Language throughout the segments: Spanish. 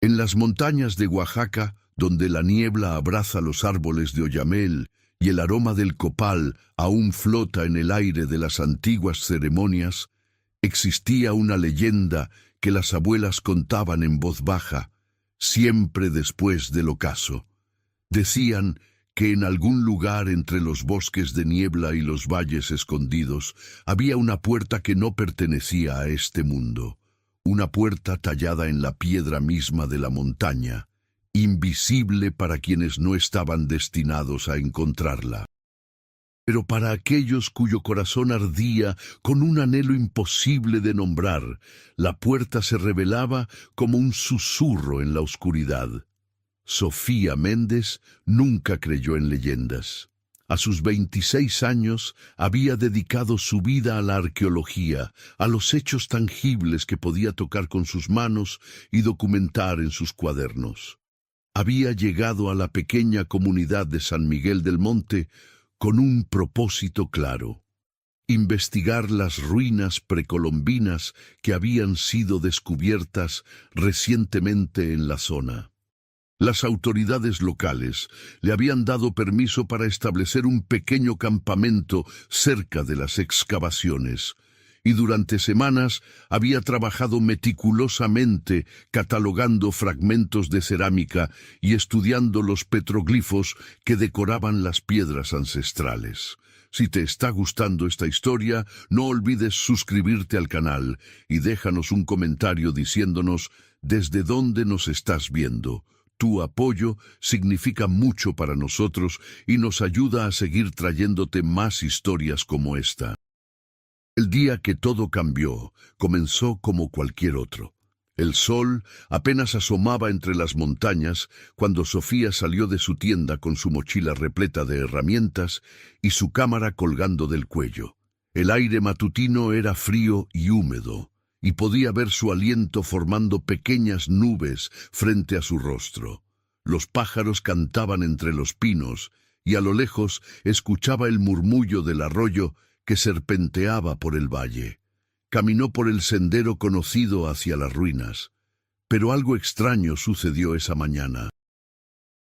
En las montañas de Oaxaca, donde la niebla abraza los árboles de oyamel y el aroma del copal aún flota en el aire de las antiguas ceremonias, existía una leyenda que las abuelas contaban en voz baja, siempre después del ocaso. Decían que en algún lugar entre los bosques de niebla y los valles escondidos había una puerta que no pertenecía a este mundo, una puerta tallada en la piedra misma de la montaña, invisible para quienes no estaban destinados a encontrarla. Pero para aquellos cuyo corazón ardía con un anhelo imposible de nombrar, la puerta se revelaba como un susurro en la oscuridad. Sofía Méndez nunca creyó en leyendas. A sus 26 años había dedicado su vida a la arqueología, a los hechos tangibles que podía tocar con sus manos y documentar en sus cuadernos. Había llegado a la pequeña comunidad de San Miguel del Monte con un propósito claro: investigar las ruinas precolombinas que habían sido descubiertas recientemente en la zona. Las autoridades locales le habían dado permiso para establecer un pequeño campamento cerca de las excavaciones, y durante semanas había trabajado meticulosamente catalogando fragmentos de cerámica y estudiando los petroglifos que decoraban las piedras ancestrales. Si te está gustando esta historia, no olvides suscribirte al canal y déjanos un comentario diciéndonos desde dónde nos estás viendo. Tu apoyo significa mucho para nosotros y nos ayuda a seguir trayéndote más historias como esta. El día que todo cambió, comenzó como cualquier otro. El sol apenas asomaba entre las montañas cuando Sofía salió de su tienda con su mochila repleta de herramientas y su cámara colgando del cuello. El aire matutino era frío y húmedo, y podía ver su aliento formando pequeñas nubes frente a su rostro. Los pájaros cantaban entre los pinos, y a lo lejos escuchaba el murmullo del arroyo que serpenteaba por el valle. Caminó por el sendero conocido hacia las ruinas, pero algo extraño sucedió esa mañana.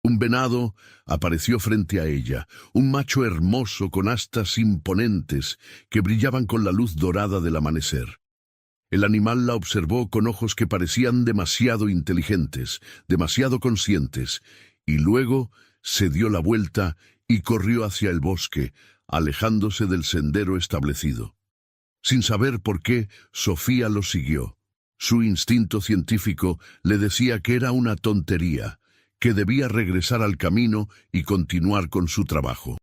Un venado apareció frente a ella, un macho hermoso con astas imponentes que brillaban con la luz dorada del amanecer. El animal la observó con ojos que parecían demasiado inteligentes, demasiado conscientes, y luego se dio la vuelta y corrió hacia el bosque, alejándose del sendero establecido. Sin saber por qué, Sofía lo siguió. Su instinto científico le decía que era una tontería, que debía regresar al camino y continuar con su trabajo.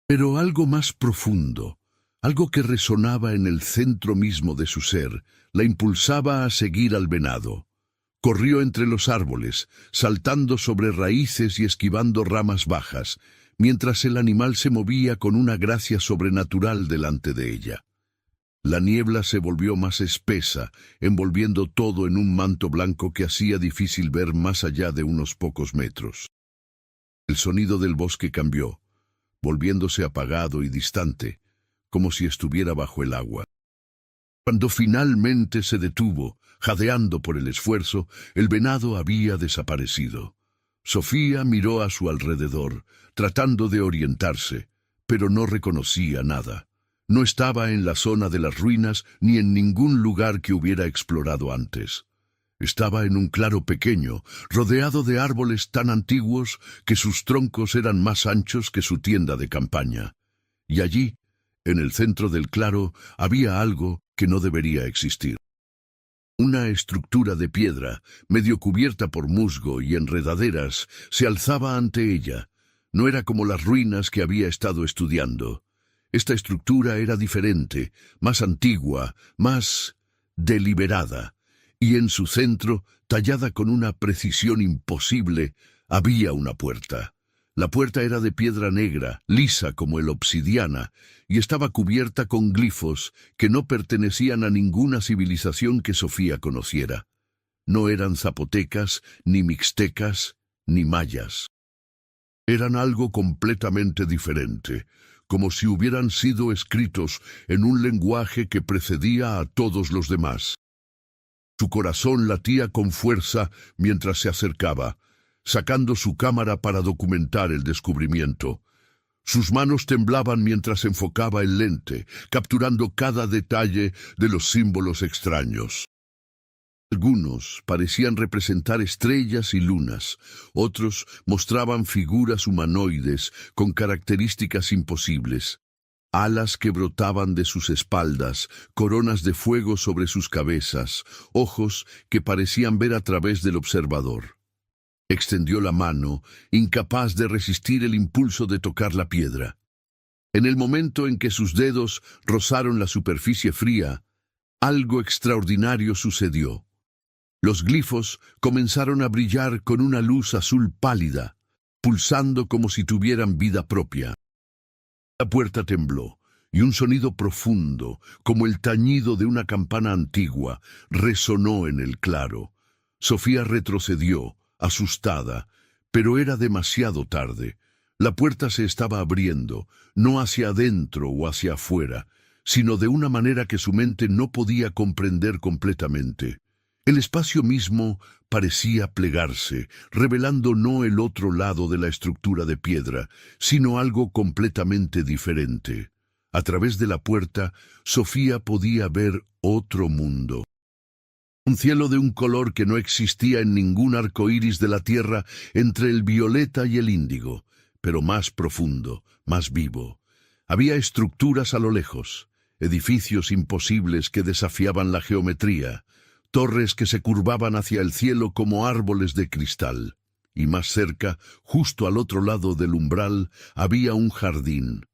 Pero algo más profundo, algo que resonaba en el centro mismo de su ser, la impulsaba a seguir al venado. Corrió entre los árboles, saltando sobre raíces y esquivando ramas bajas, mientras el animal se movía con una gracia sobrenatural delante de ella. La niebla se volvió más espesa, envolviendo todo en un manto blanco que hacía difícil ver más allá de unos pocos metros. El sonido del bosque cambió, volviéndose apagado y distante, como si estuviera bajo el agua. Cuando finalmente se detuvo, jadeando por el esfuerzo, el venado había desaparecido. Sofía miró a su alrededor, tratando de orientarse, pero no reconocía nada. No estaba en la zona de las ruinas ni en ningún lugar que hubiera explorado antes. Estaba en un claro pequeño, rodeado de árboles tan antiguos que sus troncos eran más anchos que su tienda de campaña. Y allí, en el centro del claro, había algo que no debería existir. Una estructura de piedra, medio cubierta por musgo y enredaderas, se alzaba ante ella. No era como las ruinas que había estado estudiando. Esta estructura era diferente, más antigua, más deliberada, y en su centro, tallada con una precisión imposible, había una puerta. La puerta era de piedra negra, lisa como el obsidiana, y estaba cubierta con glifos que no pertenecían a ninguna civilización que Sofía conociera. No eran zapotecas, ni mixtecas, ni mayas. Eran algo completamente diferente, como si hubieran sido escritos en un lenguaje que precedía a todos los demás. Su corazón latía con fuerza mientras se acercaba, sacando su cámara para documentar el descubrimiento. Sus manos temblaban mientras enfocaba el lente, capturando cada detalle de los símbolos extraños. Algunos parecían representar estrellas y lunas, otros mostraban figuras humanoides con características imposibles. Alas que brotaban de sus espaldas, coronas de fuego sobre sus cabezas, ojos que parecían ver a través del observador. Extendió la mano, incapaz de resistir el impulso de tocar la piedra. En el momento en que sus dedos rozaron la superficie fría, algo extraordinario sucedió. Los glifos comenzaron a brillar con una luz azul pálida, pulsando como si tuvieran vida propia. La puerta tembló, y un sonido profundo, como el tañido de una campana antigua, resonó en el claro. Sofía retrocedió, asustada, pero era demasiado tarde. La puerta se estaba abriendo, no hacia adentro o hacia afuera, sino de una manera que su mente no podía comprender completamente. El espacio mismo parecía plegarse, revelando no el otro lado de la estructura de piedra, sino algo completamente diferente. A través de la puerta, Sofía podía ver otro mundo. Un cielo de un color que no existía en ningún arco iris de la tierra entre el violeta y el índigo, pero más profundo, más vivo. Había estructuras a lo lejos, edificios imposibles que desafiaban la geometría, torres que se curvaban hacia el cielo como árboles de cristal. Y más cerca, justo al otro lado del umbral, había un jardín.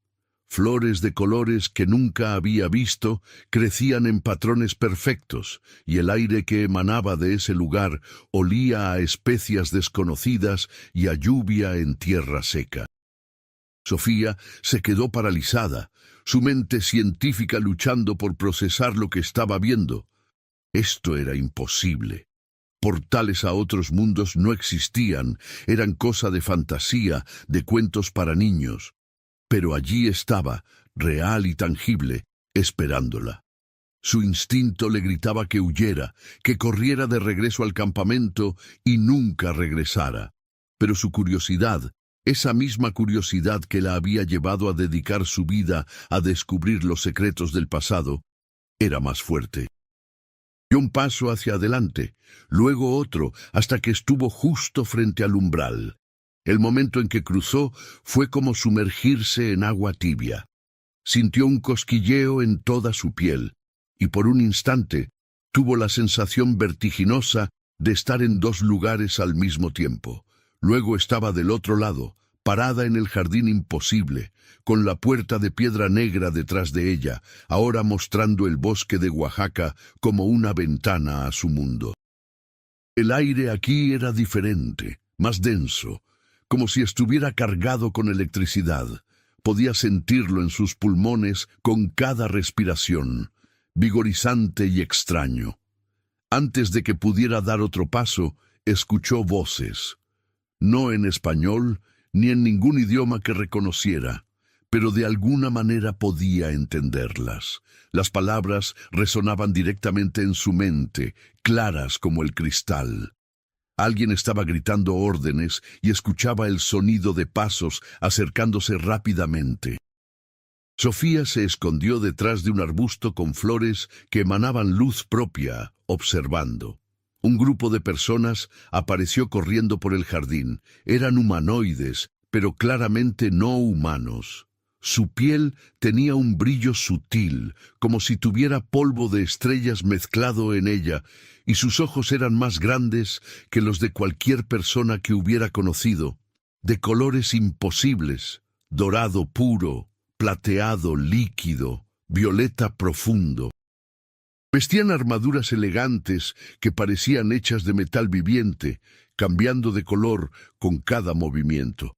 Flores de colores que nunca había visto crecían en patrones perfectos, y el aire que emanaba de ese lugar olía a especias desconocidas y a lluvia en tierra seca. Sofía se quedó paralizada, su mente científica luchando por procesar lo que estaba viendo. Esto era imposible. Portales a otros mundos no existían, eran cosa de fantasía, de cuentos para niños. Pero allí estaba, real y tangible, esperándola. Su instinto le gritaba que huyera, que corriera de regreso al campamento y nunca regresara. Pero su curiosidad, esa misma curiosidad que la había llevado a dedicar su vida a descubrir los secretos del pasado, era más fuerte. Dio un paso hacia adelante, luego otro, hasta que estuvo justo frente al umbral. El momento en que cruzó fue como sumergirse en agua tibia. Sintió un cosquilleo en toda su piel, y por un instante tuvo la sensación vertiginosa de estar en dos lugares al mismo tiempo. Luego estaba del otro lado, parada en el jardín imposible, con la puerta de piedra negra detrás de ella, ahora mostrando el bosque de Oaxaca como una ventana a su mundo. El aire aquí era diferente, más denso, como si estuviera cargado con electricidad. Podía sentirlo en sus pulmones con cada respiración, vigorizante y extraño. Antes de que pudiera dar otro paso, escuchó voces. No en español, ni en ningún idioma que reconociera, pero de alguna manera podía entenderlas. Las palabras resonaban directamente en su mente, claras como el cristal. Alguien estaba gritando órdenes y escuchaba el sonido de pasos acercándose rápidamente. Sofía se escondió detrás de un arbusto con flores que emanaban luz propia, observando. Un grupo de personas apareció corriendo por el jardín. Eran humanoides, pero claramente no humanos. Su piel tenía un brillo sutil, como si tuviera polvo de estrellas mezclado en ella, y sus ojos eran más grandes que los de cualquier persona que hubiera conocido, de colores imposibles, dorado puro, plateado líquido, violeta profundo. Vestían armaduras elegantes que parecían hechas de metal viviente, cambiando de color con cada movimiento.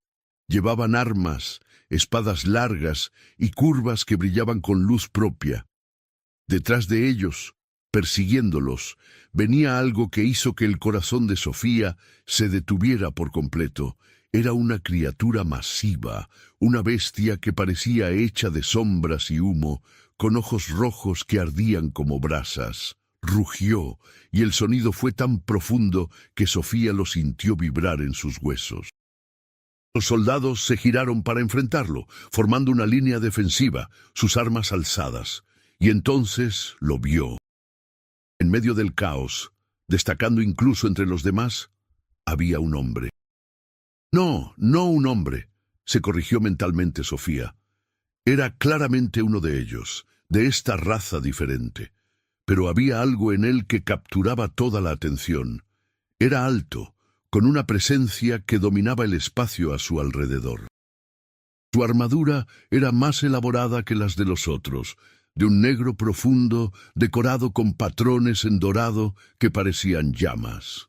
Llevaban armas, espadas largas y curvas que brillaban con luz propia. Detrás de ellos, persiguiéndolos, venía algo que hizo que el corazón de Sofía se detuviera por completo. Era una criatura masiva, una bestia que parecía hecha de sombras y humo, con ojos rojos que ardían como brasas. rugió, y el sonido fue tan profundo que Sofía lo sintió vibrar en sus huesos. Los soldados se giraron para enfrentarlo, formando una línea defensiva, sus armas alzadas, y entonces lo vio. En medio del caos, destacando incluso entre los demás, había un hombre. No, no un hombre, se corrigió mentalmente Sofía. Era claramente uno de ellos, de esta raza diferente. Pero había algo en él que capturaba toda la atención. Era alto, con una presencia que dominaba el espacio a su alrededor. Su armadura era más elaborada que las de los otros, de un negro profundo, decorado con patrones en dorado que parecían llamas.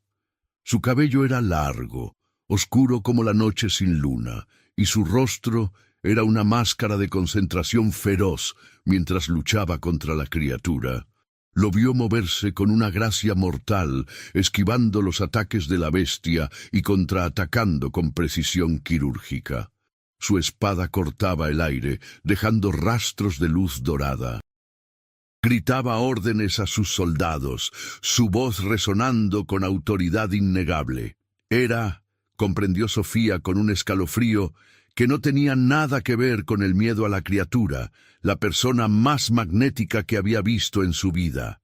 Su cabello era largo, oscuro como la noche sin luna, y su rostro era una máscara de concentración feroz mientras luchaba contra la criatura. Lo vio moverse con una gracia mortal, esquivando los ataques de la bestia y contraatacando con precisión quirúrgica. Su espada cortaba el aire, dejando rastros de luz dorada. Gritaba órdenes a sus soldados, su voz resonando con autoridad innegable. Era, comprendió Sofía con un escalofrío, que no tenía nada que ver con el miedo a la criatura, la persona más magnética que había visto en su vida.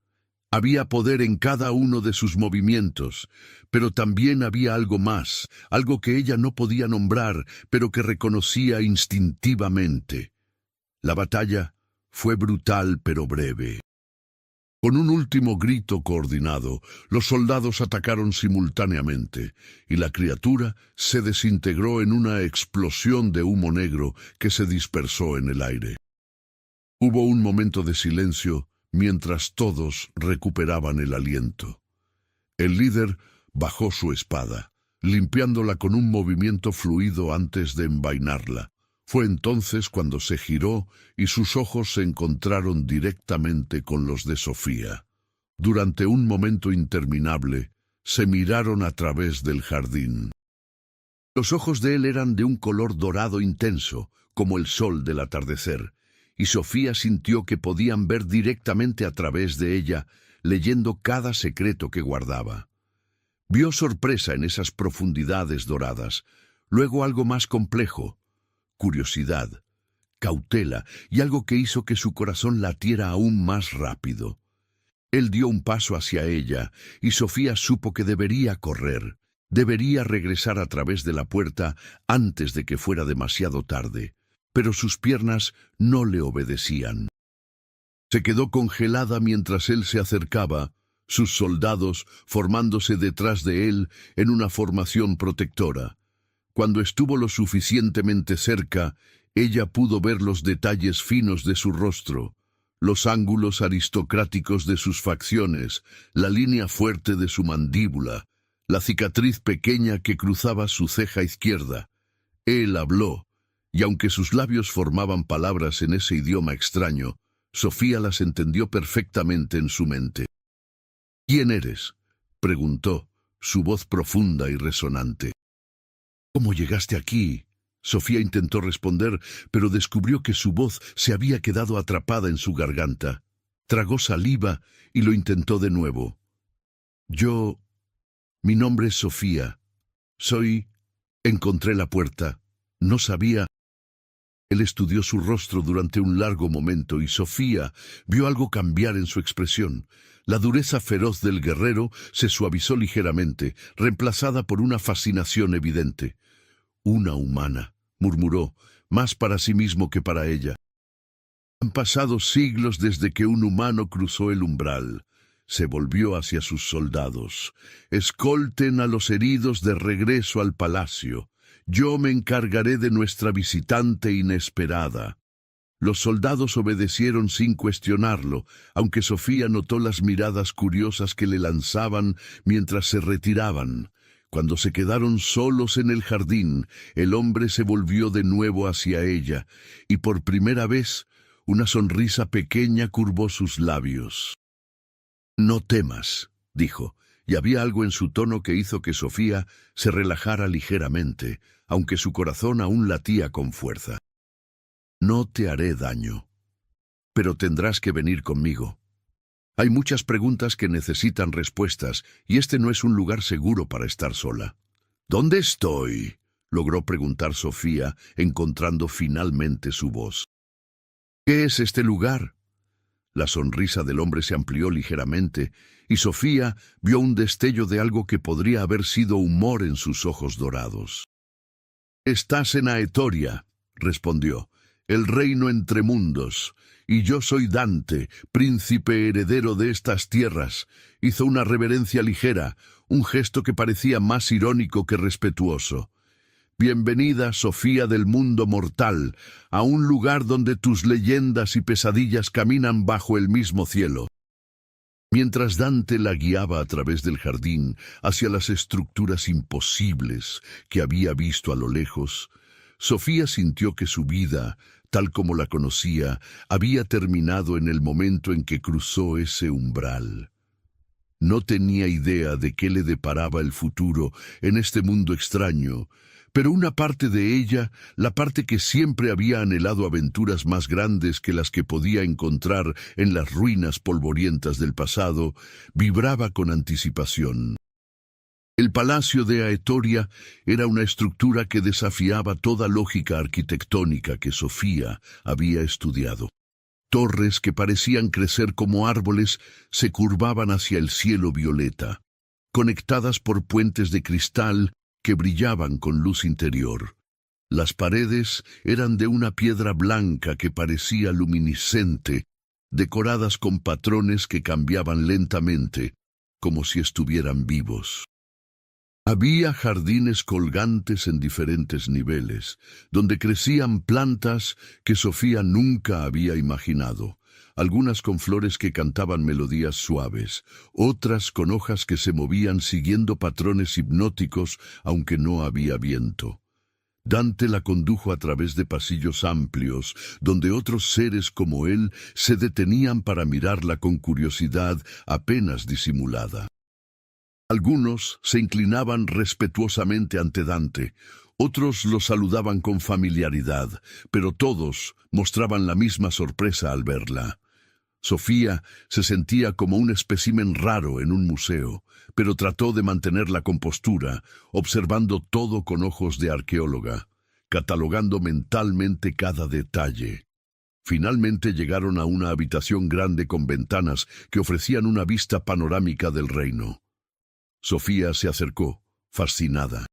Había poder en cada uno de sus movimientos, pero también había algo más, algo que ella no podía nombrar, pero que reconocía instintivamente. La batalla fue brutal pero breve. Con un último grito coordinado, los soldados atacaron simultáneamente, y la criatura se desintegró en una explosión de humo negro que se dispersó en el aire. Hubo un momento de silencio mientras todos recuperaban el aliento. El líder bajó su espada, limpiándola con un movimiento fluido antes de envainarla. Fue entonces cuando se giró y sus ojos se encontraron directamente con los de Sofía. Durante un momento interminable, se miraron a través del jardín. Los ojos de él eran de un color dorado intenso, como el sol del atardecer, y Sofía sintió que podían ver directamente a través de ella, leyendo cada secreto que guardaba. Vio sorpresa en esas profundidades doradas, luego algo más complejo, curiosidad, cautela y algo que hizo que su corazón latiera aún más rápido. Él dio un paso hacia ella y Sofía supo que debería correr, debería regresar a través de la puerta antes de que fuera demasiado tarde, pero sus piernas no le obedecían. Se quedó congelada mientras él se acercaba, sus soldados formándose detrás de él en una formación protectora. Cuando estuvo lo suficientemente cerca, ella pudo ver los detalles finos de su rostro, los ángulos aristocráticos de sus facciones, la línea fuerte de su mandíbula, la cicatriz pequeña que cruzaba su ceja izquierda. Él habló, y aunque sus labios formaban palabras en ese idioma extraño, Sofía las entendió perfectamente en su mente. «¿Quién eres?», preguntó, su voz profunda y resonante. «¿Cómo llegaste aquí?», Sofía intentó responder, pero descubrió que su voz se había quedado atrapada en su garganta. Tragó saliva y lo intentó de nuevo. Mi nombre es Sofía. Encontré la puerta. No sabía». Él estudió su rostro durante un largo momento y Sofía vio algo cambiar en su expresión. La dureza feroz del guerrero se suavizó ligeramente, reemplazada por una fascinación evidente. «Una humana», murmuró, más para sí mismo que para ella. «Han pasado siglos desde que un humano cruzó el umbral». Se volvió hacia sus soldados. «Escolten a los heridos de regreso al palacio. Yo me encargaré de nuestra visitante inesperada». Los soldados obedecieron sin cuestionarlo, aunque Sofía notó las miradas curiosas que le lanzaban mientras se retiraban. Cuando se quedaron solos en el jardín, el hombre se volvió de nuevo hacia ella, y por primera vez una sonrisa pequeña curvó sus labios. «No temas», dijo, y había algo en su tono que hizo que Sofía se relajara ligeramente, aunque su corazón aún latía con fuerza. «No te haré daño, pero tendrás que venir conmigo». Hay muchas preguntas que necesitan respuestas, y este no es un lugar seguro para estar sola. ¿Dónde estoy?, logró preguntar Sofía, encontrando finalmente su voz. ¿Qué es este lugar? La sonrisa del hombre se amplió ligeramente, y Sofía vio un destello de algo que podría haber sido humor en sus ojos dorados. «Estás en Aetoria», respondió, «el reino entre mundos, y yo soy Dante, príncipe heredero de estas tierras». Hizo una reverencia ligera, un gesto que parecía más irónico que respetuoso. «Bienvenida, Sofía del mundo mortal, a un lugar donde tus leyendas y pesadillas caminan bajo el mismo cielo». Mientras Dante la guiaba a través del jardín hacia las estructuras imposibles que había visto a lo lejos, Sofía sintió que su vida, tal como la conocía, había terminado en el momento en que cruzó ese umbral. No tenía idea de qué le deparaba el futuro en este mundo extraño, pero una parte de ella, la parte que siempre había anhelado aventuras más grandes que las que podía encontrar en las ruinas polvorientas del pasado, vibraba con anticipación. El palacio de Aetoria era una estructura que desafiaba toda lógica arquitectónica que Sofía había estudiado. Torres que parecían crecer como árboles se curvaban hacia el cielo violeta, conectadas por puentes de cristal que brillaban con luz interior. Las paredes eran de una piedra blanca que parecía luminiscente, decoradas con patrones que cambiaban lentamente, como si estuvieran vivos. Había jardines colgantes en diferentes niveles, donde crecían plantas que Sofía nunca había imaginado, algunas con flores que cantaban melodías suaves, otras con hojas que se movían siguiendo patrones hipnóticos, aunque no había viento. Dante la condujo a través de pasillos amplios, donde otros seres como él se detenían para mirarla con curiosidad apenas disimulada. Algunos se inclinaban respetuosamente ante Dante, otros lo saludaban con familiaridad, pero todos mostraban la misma sorpresa al verla. Sofía se sentía como un espécimen raro en un museo, pero trató de mantener la compostura, observando todo con ojos de arqueóloga, catalogando mentalmente cada detalle. Finalmente llegaron a una habitación grande con ventanas que ofrecían una vista panorámica del reino. Sofía se acercó, fascinada.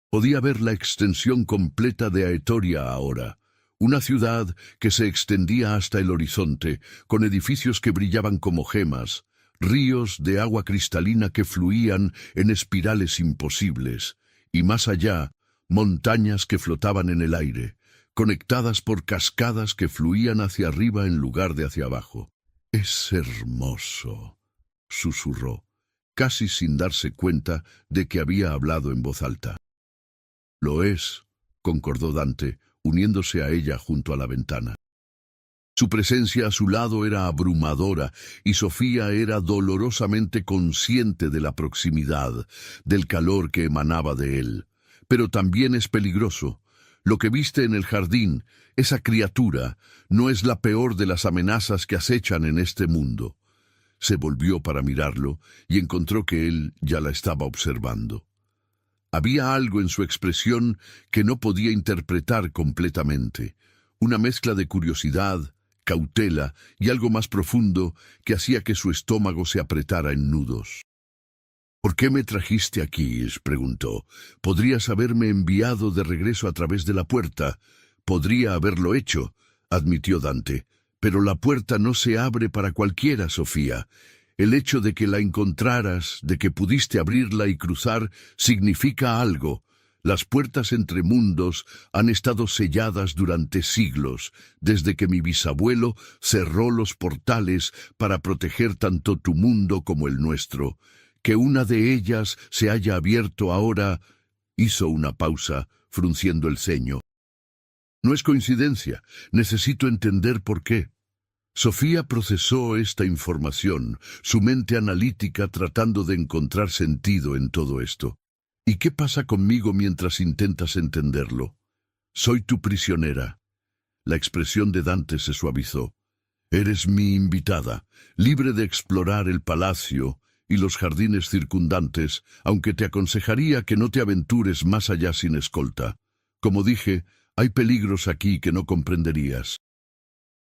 Podía ver la extensión completa de Aetoria ahora, una ciudad que se extendía hasta el horizonte, con edificios que brillaban como gemas, ríos de agua cristalina que fluían en espirales imposibles, y más allá, montañas que flotaban en el aire, conectadas por cascadas que fluían hacia arriba en lugar de hacia abajo. «Es hermoso», susurró, casi sin darse cuenta de que había hablado en voz alta. «Lo es», concordó Dante, uniéndose a ella junto a la ventana. Su presencia a su lado era abrumadora, y Sofía era dolorosamente consciente de la proximidad, del calor que emanaba de él. Pero también es peligroso. Lo que viste en el jardín, esa criatura, no es la peor de las amenazas que acechan en este mundo. Se volvió para mirarlo y encontró que él ya la estaba observando. Había algo en su expresión que no podía interpretar completamente, una mezcla de curiosidad, cautela y algo más profundo que hacía que su estómago se apretara en nudos. «¿Por qué me trajiste aquí?», preguntó. «Podrías haberme enviado de regreso a través de la puerta». «Podría haberlo hecho», admitió Dante, «pero la puerta no se abre para cualquiera, Sofía. El hecho de que la encontraras, de que pudiste abrirla y cruzar, significa algo. Las puertas entre mundos han estado selladas durante siglos, desde que mi bisabuelo cerró los portales para proteger tanto tu mundo como el nuestro. Que una de ellas se haya abierto ahora». Hizo una pausa, frunciendo el ceño. «No es coincidencia. Necesito entender por qué». Sofía procesó esta información, su mente analítica tratando de encontrar sentido en todo esto. «¿Y qué pasa conmigo mientras intentas entenderlo?» «Soy tu prisionera». La expresión de Dante se suavizó. Eres mi invitada, libre de explorar el palacio y los jardines circundantes, aunque te aconsejaría que no te aventures más allá sin escolta. Como dije, hay peligros aquí que no comprenderías.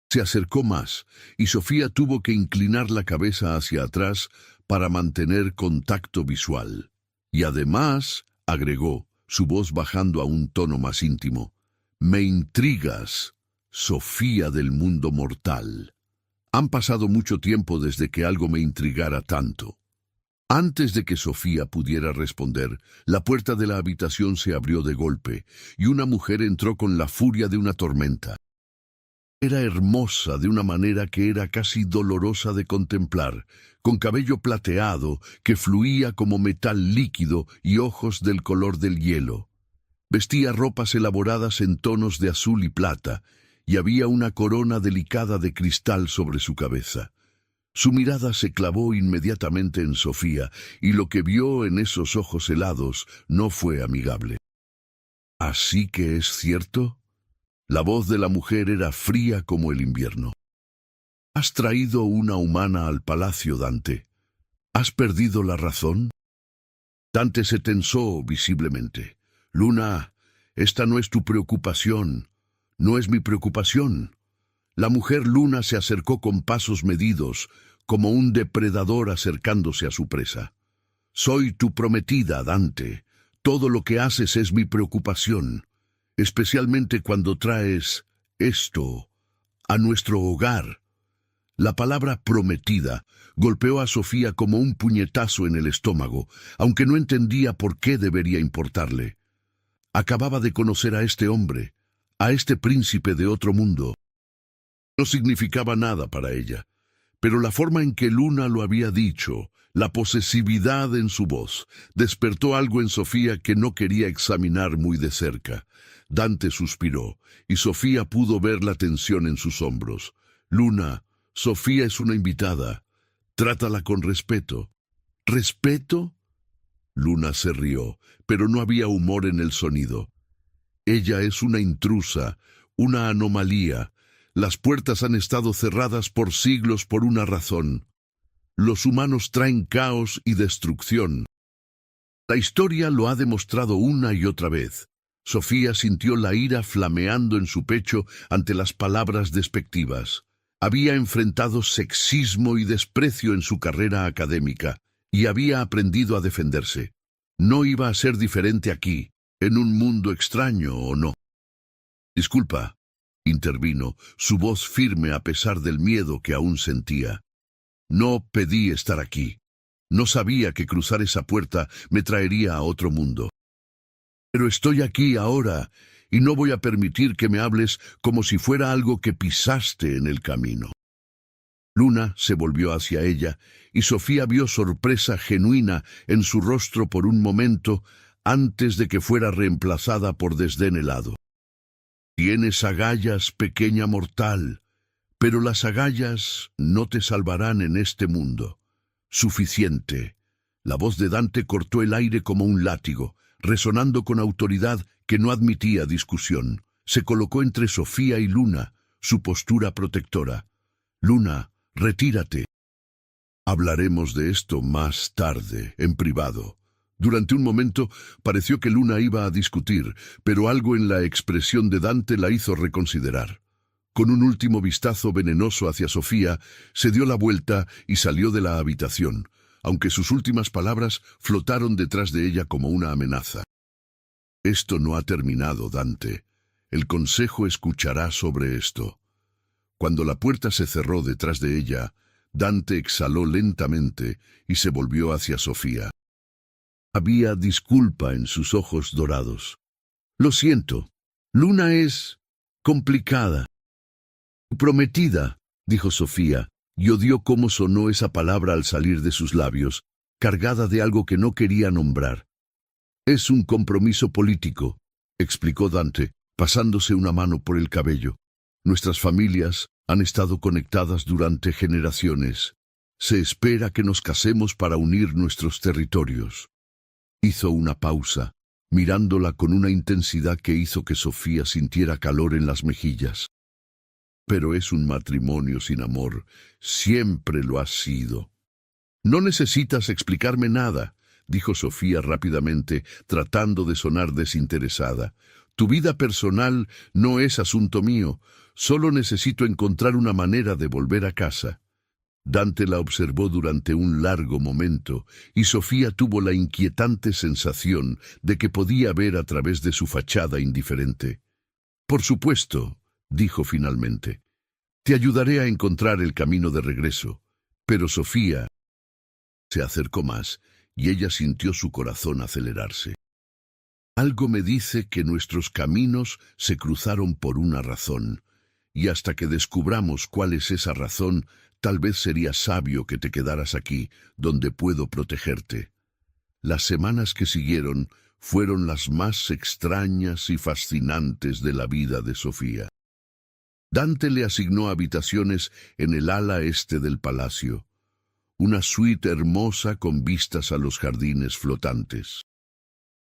Se acercó más, y Sofía tuvo que inclinar la cabeza hacia atrás para mantener contacto visual. Y además, agregó, su voz bajando a un tono más íntimo, «Me intrigas, Sofía del mundo mortal». Han pasado mucho tiempo desde que algo me intrigara tanto. Antes de que Sofía pudiera responder, la puerta de la habitación se abrió de golpe, y una mujer entró con la furia de una tormenta. Era hermosa de una manera que era casi dolorosa de contemplar, con cabello plateado que fluía como metal líquido y ojos del color del hielo. Vestía ropas elaboradas en tonos de azul y plata, y había una corona delicada de cristal sobre su cabeza. Su mirada se clavó inmediatamente en Sofía, y lo que vio en esos ojos helados no fue amigable. «¿Así que es cierto?» La voz de la mujer era fría como el invierno. «¿Has traído una humana al palacio, Dante? ¿Has perdido la razón?» Dante se tensó visiblemente. «Luna, esta no es tu preocupación. No es mi preocupación». La mujer Luna se acercó con pasos medidos, como un depredador acercándose a su presa. «Soy tu prometida, Dante. Todo lo que haces es mi preocupación, especialmente cuando traes esto a nuestro hogar». La palabra prometida golpeó a Sofía como un puñetazo en el estómago, aunque no entendía por qué debería importarle. Acababa de conocer a este hombre, a este príncipe de otro mundo. No significaba nada para ella, pero la forma en que Luna lo había dicho, la posesividad en su voz, despertó algo en Sofía que no quería examinar muy de cerca. Dante suspiró, y Sofía pudo ver la tensión en sus hombros. «Luna, Sofía es una invitada. Trátala con respeto». «¿Respeto?» Luna se rió, pero no había humor en el sonido. «Ella es una intrusa, una anomalía. Las puertas han estado cerradas por siglos por una razón. Los humanos traen caos y destrucción. La historia lo ha demostrado una y otra vez». Sofía sintió la ira flameando en su pecho ante las palabras despectivas. Había enfrentado sexismo y desprecio en su carrera académica, y había aprendido a defenderse. No iba a ser diferente aquí, en un mundo extraño o no. «Disculpa», intervino, su voz firme a pesar del miedo que aún sentía. «No pedí estar aquí. No sabía que cruzar esa puerta me traería a otro mundo. Pero estoy aquí ahora, y no voy a permitir que me hables como si fuera algo que pisaste en el camino». Luna se volvió hacia ella, y Sofía vio sorpresa genuina en su rostro por un momento antes de que fuera reemplazada por desdén helado. «Tienes agallas, pequeña mortal, pero las agallas no te salvarán en este mundo. Suficiente». La voz de Dante cortó el aire como un látigo, resonando con autoridad que no admitía discusión. Se colocó entre Sofía y Luna, su postura protectora. «Luna, retírate. Hablaremos de esto más tarde, en privado». Durante un momento pareció que Luna iba a discutir, pero algo en la expresión de Dante la hizo reconsiderar. Con un último vistazo venenoso hacia Sofía, se dio la vuelta y salió de la habitación, aunque sus últimas palabras flotaron detrás de ella como una amenaza. «Esto no ha terminado, Dante. El consejo escuchará sobre esto». Cuando la puerta se cerró detrás de ella, Dante exhaló lentamente y se volvió hacia Sofía. Había disculpa en sus ojos dorados. «Lo siento. Luna es complicada». «Prometida», dijo Sofía, y odió cómo sonó esa palabra al salir de sus labios, cargada de algo que no quería nombrar. «Es un compromiso político», explicó Dante, pasándose una mano por el cabello. «Nuestras familias han estado conectadas durante generaciones. Se espera que nos casemos para unir nuestros territorios». Hizo una pausa, mirándola con una intensidad que hizo que Sofía sintiera calor en las mejillas. pero es un matrimonio sin amor. Siempre lo ha sido. No necesitas explicarme nada, dijo Sofía rápidamente, tratando de sonar desinteresada. Tu vida personal no es asunto mío. Solo necesito encontrar una manera de volver a casa. Dante la observó durante un largo momento, y Sofía tuvo la inquietante sensación de que podía ver a través de su fachada indiferente. Por supuesto, dijo finalmente. Te ayudaré a encontrar el camino de regreso. Pero Sofía se acercó más, y ella sintió su corazón acelerarse. Algo me dice que nuestros caminos se cruzaron por una razón, y hasta que descubramos cuál es esa razón, tal vez sería sabio que te quedaras aquí, donde puedo protegerte. Las semanas que siguieron fueron las más extrañas y fascinantes de la vida de Sofía. Dante le asignó habitaciones en el ala este del palacio, una suite hermosa con vistas a los jardines flotantes.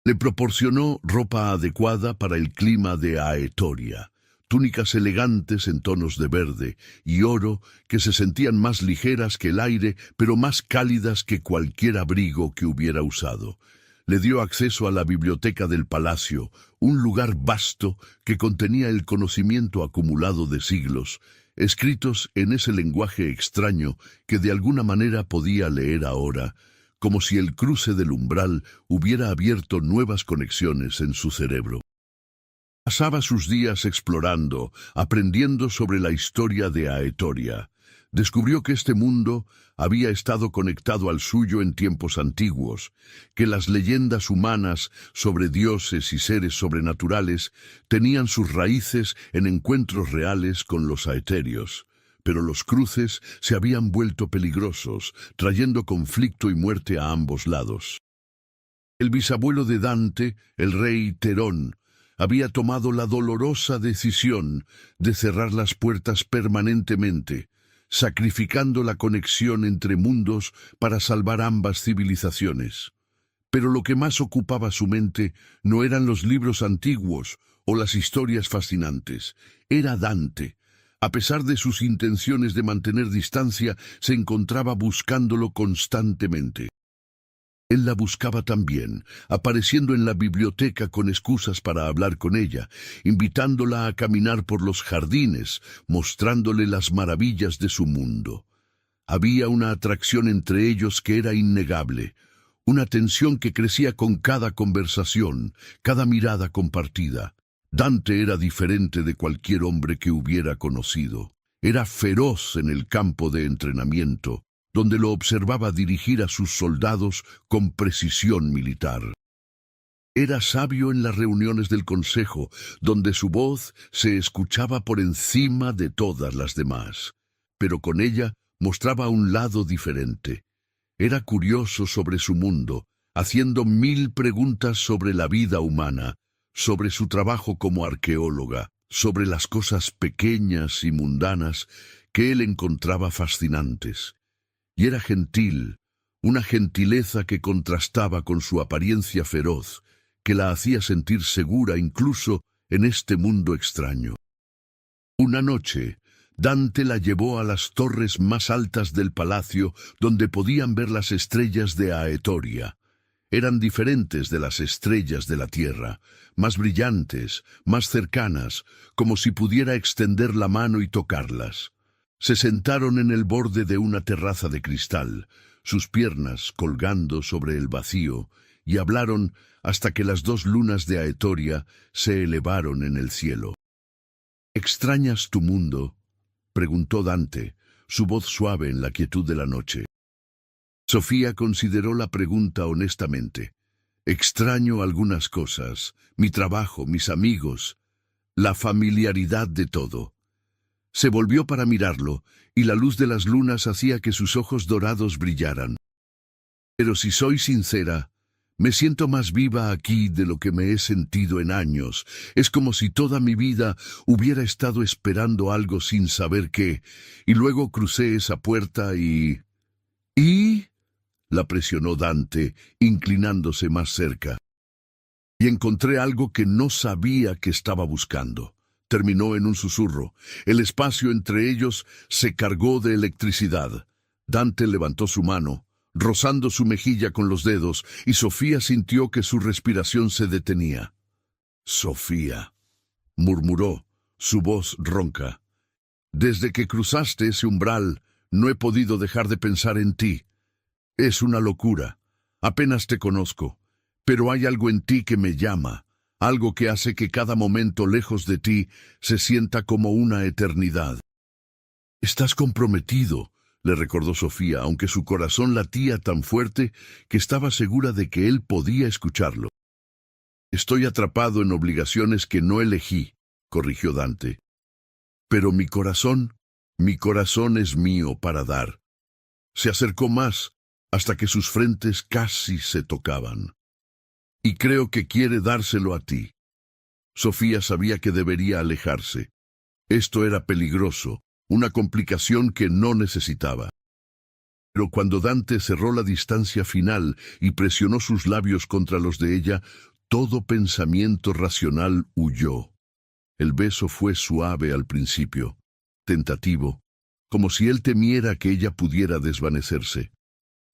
Le proporcionó ropa adecuada para el clima de Aetoria, túnicas elegantes en tonos de verde y oro que se sentían más ligeras que el aire, pero más cálidas que cualquier abrigo que hubiera usado. Le dio acceso a la biblioteca del palacio, un lugar vasto que contenía el conocimiento acumulado de siglos, escritos en ese lenguaje extraño que de alguna manera podía leer ahora, como si el cruce del umbral hubiera abierto nuevas conexiones en su cerebro. Pasaba sus días explorando, aprendiendo sobre la historia de Aetoria. Descubrió que este mundo había estado conectado al suyo en tiempos antiguos, que las leyendas humanas sobre dioses y seres sobrenaturales tenían sus raíces en encuentros reales con los aeterios, pero los cruces se habían vuelto peligrosos, trayendo conflicto y muerte a ambos lados. El bisabuelo de Dante, el rey Terón, había tomado la dolorosa decisión de cerrar las puertas permanentemente, sacrificando la conexión entre mundos para salvar ambas civilizaciones. Pero lo que más ocupaba su mente no eran los libros antiguos o las historias fascinantes, era Dante. A pesar de sus intenciones de mantener distancia, se encontraba buscándolo constantemente. Él la buscaba también, apareciendo en la biblioteca con excusas para hablar con ella, invitándola a caminar por los jardines, mostrándole las maravillas de su mundo. Había una atracción entre ellos que era innegable, una tensión que crecía con cada conversación, cada mirada compartida. Dante era diferente de cualquier hombre que hubiera conocido. Era feroz en el campo de entrenamiento, donde lo observaba dirigir a sus soldados con precisión militar. Era sabio en las reuniones del consejo, donde su voz se escuchaba por encima de todas las demás, pero con ella mostraba un lado diferente. Era curioso sobre su mundo, haciendo 1000 preguntas sobre la vida humana, sobre su trabajo como arqueóloga, sobre las cosas pequeñas y mundanas que él encontraba fascinantes. Y era gentil, una gentileza que contrastaba con su apariencia feroz, que la hacía sentir segura incluso en este mundo extraño. Una noche, Dante la llevó a las torres más altas del palacio, donde podían ver las estrellas de Aetoria. Eran diferentes de las estrellas de la tierra, más brillantes, más cercanas, como si pudiera extender la mano y tocarlas. Se sentaron en el borde de una terraza de cristal, sus piernas colgando sobre el vacío, y hablaron hasta que las 2 lunas de Aetoria se elevaron en el cielo. ¿Extrañas tu mundo?, preguntó Dante, su voz suave en la quietud de la noche. Sofía consideró la pregunta honestamente. Extraño algunas cosas, mi trabajo, mis amigos, la familiaridad de todo. Se volvió para mirarlo, y la luz de las lunas hacía que sus ojos dorados brillaran. Pero si soy sincera, me siento más viva aquí de lo que me he sentido en años. Es como si toda mi vida hubiera estado esperando algo sin saber qué, y luego crucé esa puerta y... ¿Y? La presionó Dante, inclinándose más cerca. Y encontré algo que no sabía que estaba buscando. terminó en un susurro. El espacio entre ellos se cargó de electricidad. Dante levantó su mano, rozando su mejilla con los dedos, y Sofía sintió que su respiración se detenía. «Sofía», murmuró, su voz ronca. «Desde que cruzaste ese umbral, no he podido dejar de pensar en ti. Es una locura. Apenas te conozco, pero hay algo en ti que me llama, algo que hace que cada momento lejos de ti se sienta como una eternidad». «Estás comprometido», le recordó Sofía, aunque su corazón latía tan fuerte que estaba segura de que él podía escucharlo. «Estoy atrapado en obligaciones que no elegí», corrigió Dante. «Pero mi corazón es mío para dar». Se acercó más, hasta que sus frentes casi se tocaban. «Y creo que quiere dárselo a ti». Sofía sabía que debería alejarse. Esto era peligroso, una complicación que no necesitaba. Pero cuando Dante cerró la distancia final y presionó sus labios contra los de ella, todo pensamiento racional huyó. El beso fue suave al principio, tentativo, como si él temiera que ella pudiera desvanecerse.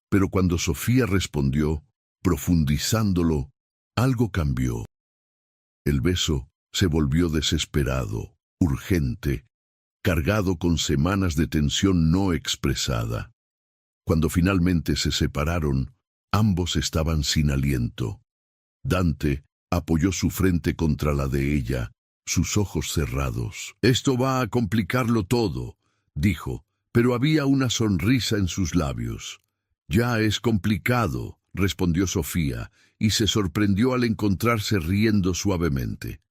Pero cuando Sofía respondió, profundizándolo, algo cambió. El beso se volvió desesperado, urgente, cargado con semanas de tensión no expresada. Cuando finalmente se separaron, ambos estaban sin aliento. Dante apoyó su frente contra la de ella, sus ojos cerrados. «Esto va a complicarlo todo», dijo, pero había una sonrisa en sus labios. «Ya es complicado», respondió Sofía, y se sorprendió al encontrarse riendo suavemente.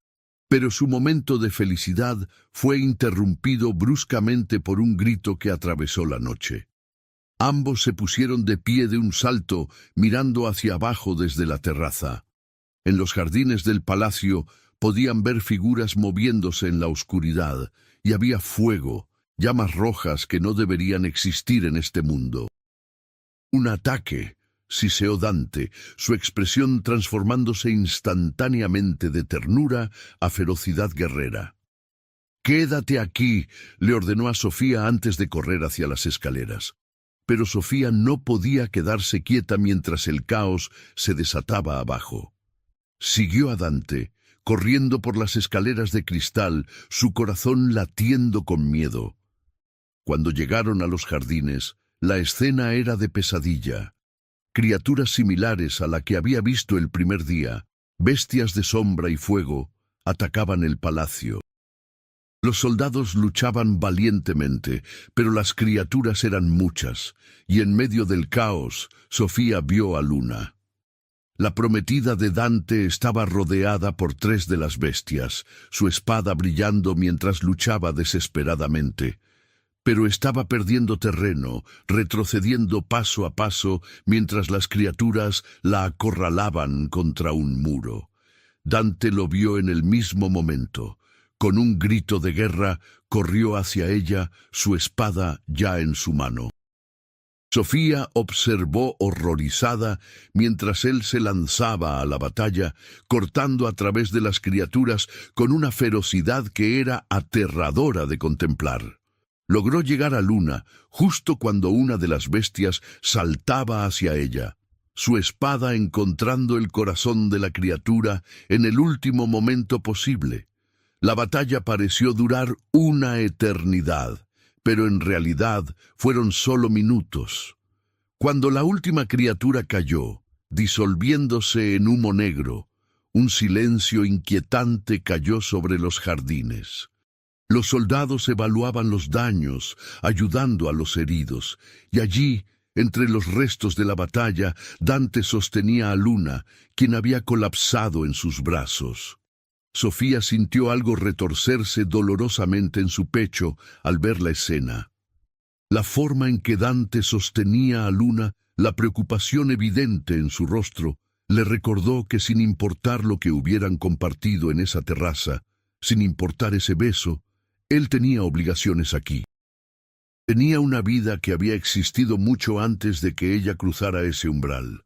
Pero su momento de felicidad fue interrumpido bruscamente por un grito que atravesó la noche. Ambos se pusieron de pie de un salto, mirando hacia abajo desde la terraza. En los jardines del palacio podían ver figuras moviéndose en la oscuridad, y había fuego, llamas rojas que no deberían existir en este mundo. «Un ataque», siseó Dante, su expresión transformándose instantáneamente de ternura a ferocidad guerrera. «Quédate aquí», le ordenó a Sofía antes de correr hacia las escaleras. Pero Sofía no podía quedarse quieta mientras el caos se desataba abajo. Siguió a Dante, corriendo por las escaleras de cristal, su corazón latiendo con miedo. Cuando llegaron a los jardines, la escena era de pesadilla. Criaturas similares a la que había visto el primer día, bestias de sombra y fuego, atacaban el palacio. Los soldados luchaban valientemente, pero las criaturas eran muchas, y en medio del caos, Sofía vio a Luna. La prometida de Dante estaba rodeada por 3 de las bestias, su espada brillando mientras luchaba desesperadamente. Pero estaba perdiendo terreno, retrocediendo paso a paso, mientras las criaturas la acorralaban contra un muro. Dante lo vio en el mismo momento. Con un grito de guerra, corrió hacia ella, su espada ya en su mano. Sofía observó horrorizada mientras él se lanzaba a la batalla, cortando a través de las criaturas con una ferocidad que era aterradora de contemplar. Logró llegar a Luna justo cuando una de las bestias saltaba hacia ella, su espada encontrando el corazón de la criatura en el último momento posible. La batalla pareció durar una eternidad, pero en realidad fueron solo minutos. Cuando la última criatura cayó, disolviéndose en humo negro, un silencio inquietante cayó sobre los jardines. Los soldados evaluaban los daños, ayudando a los heridos, y allí, entre los restos de la batalla, Dante sostenía a Luna, quien había colapsado en sus brazos. Sofía sintió algo retorcerse dolorosamente en su pecho al ver la escena. La forma en que Dante sostenía a Luna, la preocupación evidente en su rostro, le recordó que sin importar lo que hubieran compartido en esa terraza, sin importar ese beso, él tenía obligaciones aquí. Tenía una vida que había existido mucho antes de que ella cruzara ese umbral.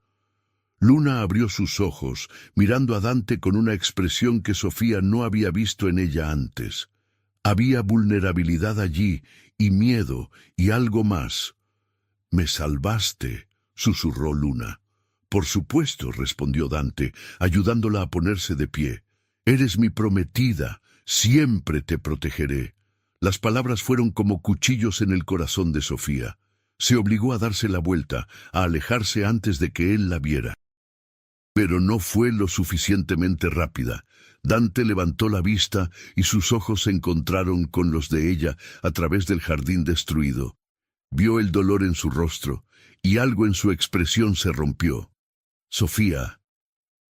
Luna abrió sus ojos, mirando a Dante con una expresión que Sofía no había visto en ella antes. Había vulnerabilidad allí, y miedo, y algo más. «Me salvaste», susurró Luna. «Por supuesto», respondió Dante, ayudándola a ponerse de pie. «Eres mi prometida, siempre te protegeré». Las palabras fueron como cuchillos en el corazón de Sofía. Se obligó a darse la vuelta, a alejarse antes de que él la viera. Pero no fue lo suficientemente rápida. Dante levantó la vista y sus ojos se encontraron con los de ella a través del jardín destruido. Vio el dolor en su rostro, y algo en su expresión se rompió. «Sofía»,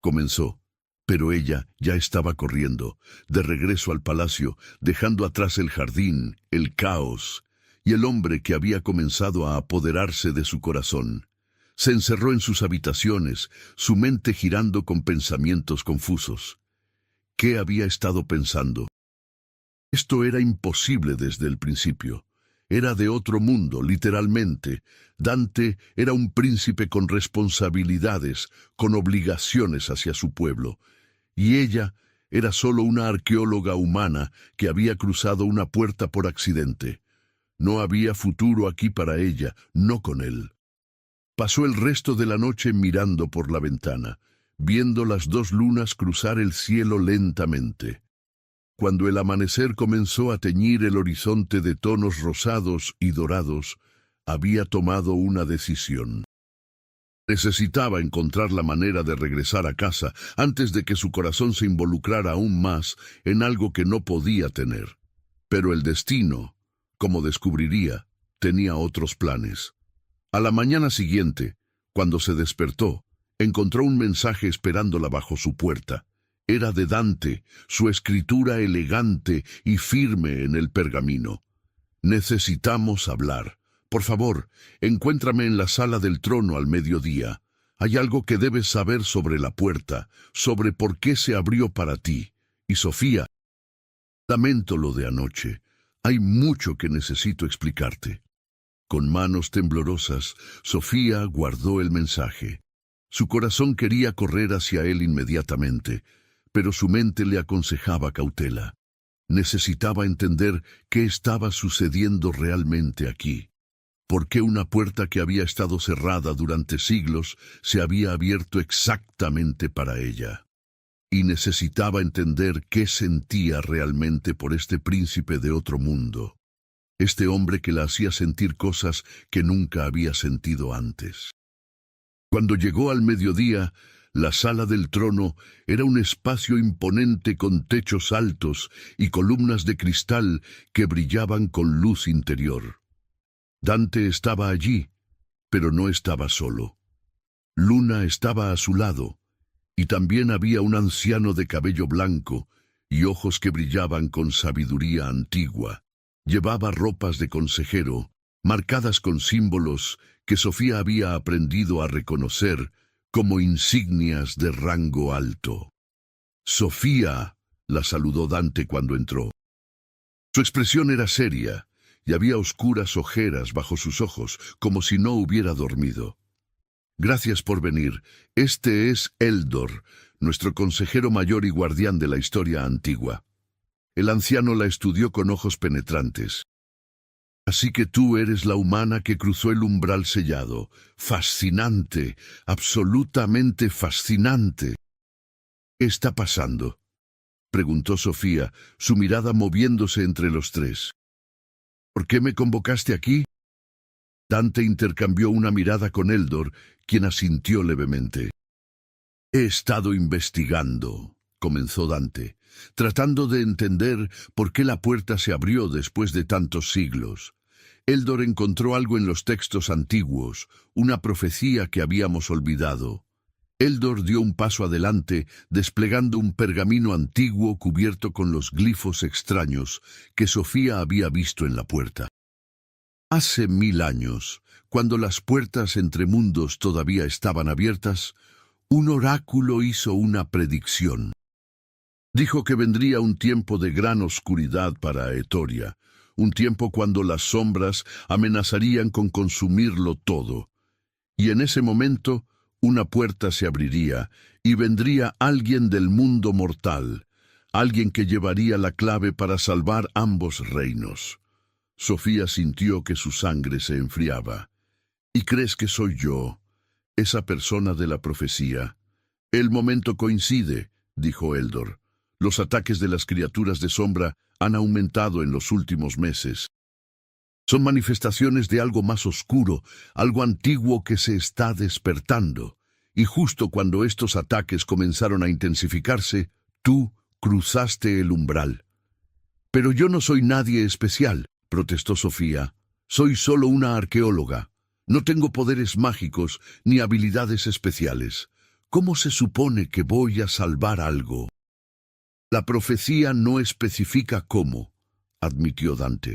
comenzó, pero ella ya estaba corriendo, de regreso al palacio, dejando atrás el jardín, el caos, y el hombre que había comenzado a apoderarse de su corazón. Se encerró en sus habitaciones, su mente girando con pensamientos confusos. ¿Qué había estado pensando? Esto era imposible desde el principio. Era de otro mundo, literalmente. Dante era un príncipe con responsabilidades, con obligaciones hacia su pueblo. Y ella era solo una arqueóloga humana que había cruzado una puerta por accidente. No había futuro aquí para ella, no con él. Pasó el resto de la noche mirando por la ventana, viendo las dos lunas cruzar el cielo lentamente. Cuando el amanecer comenzó a teñir el horizonte de tonos rosados y dorados, había tomado una decisión. Necesitaba encontrar la manera de regresar a casa antes de que su corazón se involucrara aún más en algo que no podía tener. Pero el destino, como descubriría, tenía otros planes. A la mañana siguiente, cuando se despertó, encontró un mensaje esperándola bajo su puerta. Era de Dante, su escritura elegante y firme en el pergamino. «Necesitamos hablar. Por favor, encuéntrame en la sala del trono al mediodía. Hay algo que debes saber sobre la puerta, sobre por qué se abrió para ti. Y Sofía, lamento lo de anoche. Hay mucho que necesito explicarte». Con manos temblorosas, Sofía guardó el mensaje. Su corazón quería correr hacia él inmediatamente, pero su mente le aconsejaba cautela. Necesitaba entender qué estaba sucediendo realmente aquí. ¿Por qué una puerta que había estado cerrada durante siglos se había abierto exactamente para ella? Y necesitaba entender qué sentía realmente por este príncipe de otro mundo. Este hombre que la hacía sentir cosas que nunca había sentido antes. Cuando llegó al mediodía, la sala del trono era un espacio imponente con techos altos y columnas de cristal que brillaban con luz interior. Dante estaba allí, pero no estaba solo. Luna estaba a su lado, y también había un anciano de cabello blanco y ojos que brillaban con sabiduría antigua. Llevaba ropas de consejero, marcadas con símbolos que Sofía había aprendido a reconocer como insignias de rango alto. «Sofía», la saludó Dante cuando entró. Su expresión era seria, y había oscuras ojeras bajo sus ojos, como si no hubiera dormido. «Gracias por venir. Este es Eldor, nuestro consejero mayor y guardián de la historia antigua». El anciano la estudió con ojos penetrantes. «Así que tú eres la humana que cruzó el umbral sellado. Fascinante, absolutamente fascinante». «¿Qué está pasando?», preguntó Sofía, su mirada moviéndose entre los tres. «¿Por qué me convocaste aquí?». Dante intercambió una mirada con Eldor, quien asintió levemente. «He estado investigando», comenzó Dante, tratando de entender por qué la puerta se abrió después de tantos siglos. Eldor encontró algo en los textos antiguos, una profecía que habíamos olvidado. Eldor dio un paso adelante, desplegando un pergamino antiguo cubierto con los glifos extraños que Sofía había visto en la puerta. Hace 1000 años, cuando las puertas entre mundos todavía estaban abiertas, un oráculo hizo una predicción. Dijo que vendría un tiempo de gran oscuridad para Etoria, un tiempo cuando las sombras amenazarían con consumirlo todo. Y en ese momento, una puerta se abriría y vendría alguien del mundo mortal, alguien que llevaría la clave para salvar ambos reinos. Sofía sintió que su sangre se enfriaba. ¿Y crees que soy yo, esa persona de la profecía? El momento coincide, dijo Eldor. Los ataques de las criaturas de sombra han aumentado en los últimos meses. Son manifestaciones de algo más oscuro, algo antiguo que se está despertando. Y justo cuando estos ataques comenzaron a intensificarse, tú cruzaste el umbral. Pero yo no soy nadie especial, protestó Sofía. Soy solo una arqueóloga. No tengo poderes mágicos ni habilidades especiales. ¿Cómo se supone que voy a salvar algo? La profecía no especifica cómo, admitió Dante.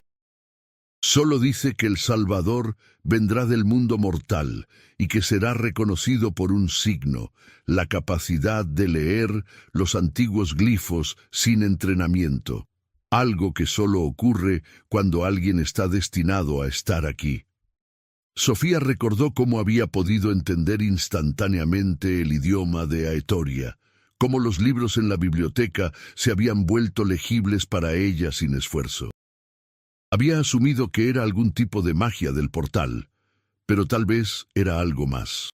Solo dice que el Salvador vendrá del mundo mortal y que será reconocido por un signo, la capacidad de leer los antiguos glifos sin entrenamiento, algo que solo ocurre cuando alguien está destinado a estar aquí. Sofía recordó cómo había podido entender instantáneamente el idioma de Aetoria, cómo los libros en la biblioteca se habían vuelto legibles para ella sin esfuerzo. Había asumido que era algún tipo de magia del portal, pero tal vez era algo más.